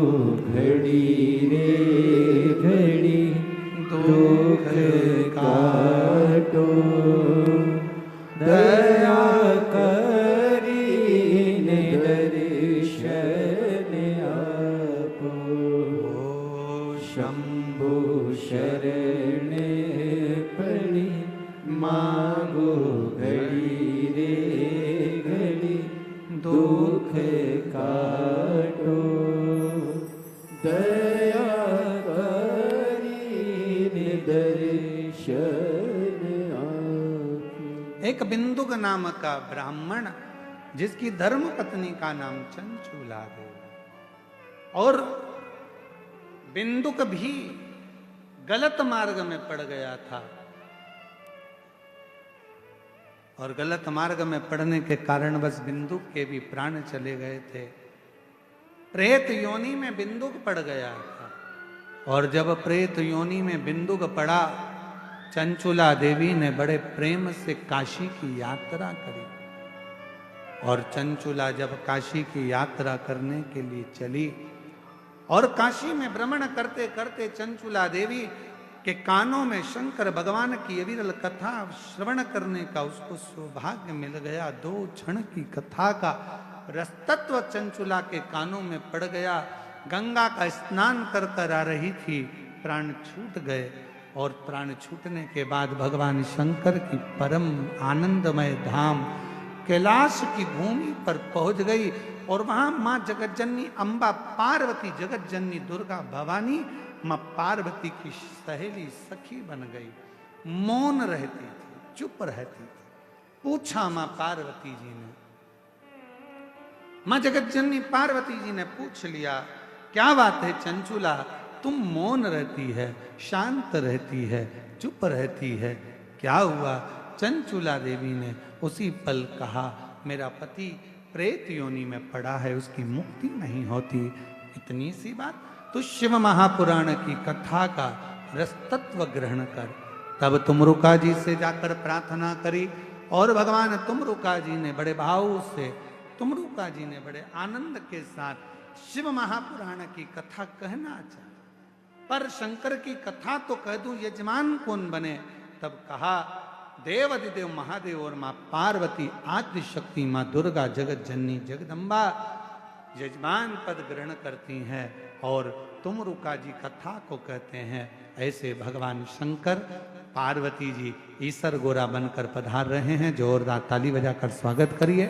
घड़ी रे घड़ी, दुख काटो दया करी ने दर्शन आपो। शंभु शरण पड़ी मांगो घड़ी रे घड़ी, दुख काटो दया करी ने दर्शन आपो। एक बिंदुक नाम का ब्राह्मण जिसकी धर्म पत्नी का नाम चंचूला है, और बिंदुक भी गलत मार्ग में पड़ गया था, और गलत मार्ग में पड़ने के कारण बस बिंदुक के भी प्राण चले गए थे। प्रेत योनि में बिंदुक पड़ गया था, और जब प्रेत योनि में बिंदुक पड़ा, चंचुला देवी ने बड़े प्रेम से काशी की यात्रा करी। और चंचुला जब काशी की यात्रा करने के लिए चली, और काशी में भ्रमण करते करते चंचुला देवी के कानों में शंकर भगवान की अविरल कथा श्रवण करने का उसको सौभाग्य मिल गया। 2 क्षण की कथा का रसतत्व चंचुला के कानों में पड़ गया। गंगा का स्नान कर कर आ रही थी, प्राण छूट गए, और प्राण छूटने के बाद भगवान शंकर की परम आनंदमय धाम कैलाश की भूमि पर पहुंच गई और वहां मां जगतजननी अंबा पार्वती, जगतजननी दुर्गा भवानी मां पार्वती की सहेली सखी बन गई। मौन रहती थी, चुप रहती थी। पूछा मां पार्वती जी ने, मां जगतजननी पार्वती जी ने पूछ लिया, क्या बात है चंचुला, तुम मौन रहती है, शांत रहती है, चुप रहती है, क्या हुआ? चंचुला देवी ने उसी पल कहा, मेरा पति प्रेत योनि में पड़ा है, उसकी मुक्ति नहीं होती। इतनी सी बात? तो शिव महापुराण की कथा का रसतत्व ग्रहण कर। तब तुमरुका जी से जाकर प्रार्थना करी और भगवान तुमरुका जी ने बड़े भाव से, तुमरुका जी ने बड़े आनंद के साथ शिव महापुराण की कथा कहना चाहा। पर शंकर की कथा तो कह दूं, यजमान कौन बने? तब कहा, देवाधिदेव महादेव और मां पार्वती, आदि शक्ति मां दुर्गा, जगत जननी जगदम्बा यजमान पद ग्रहण करती हैं और तुमरुका जी कथा को कहते हैं। ऐसे भगवान शंकर पार्वती जी ईसर गोरा बनकर पधार रहे हैं। जोरदार ताली बजाकर स्वागत करिए।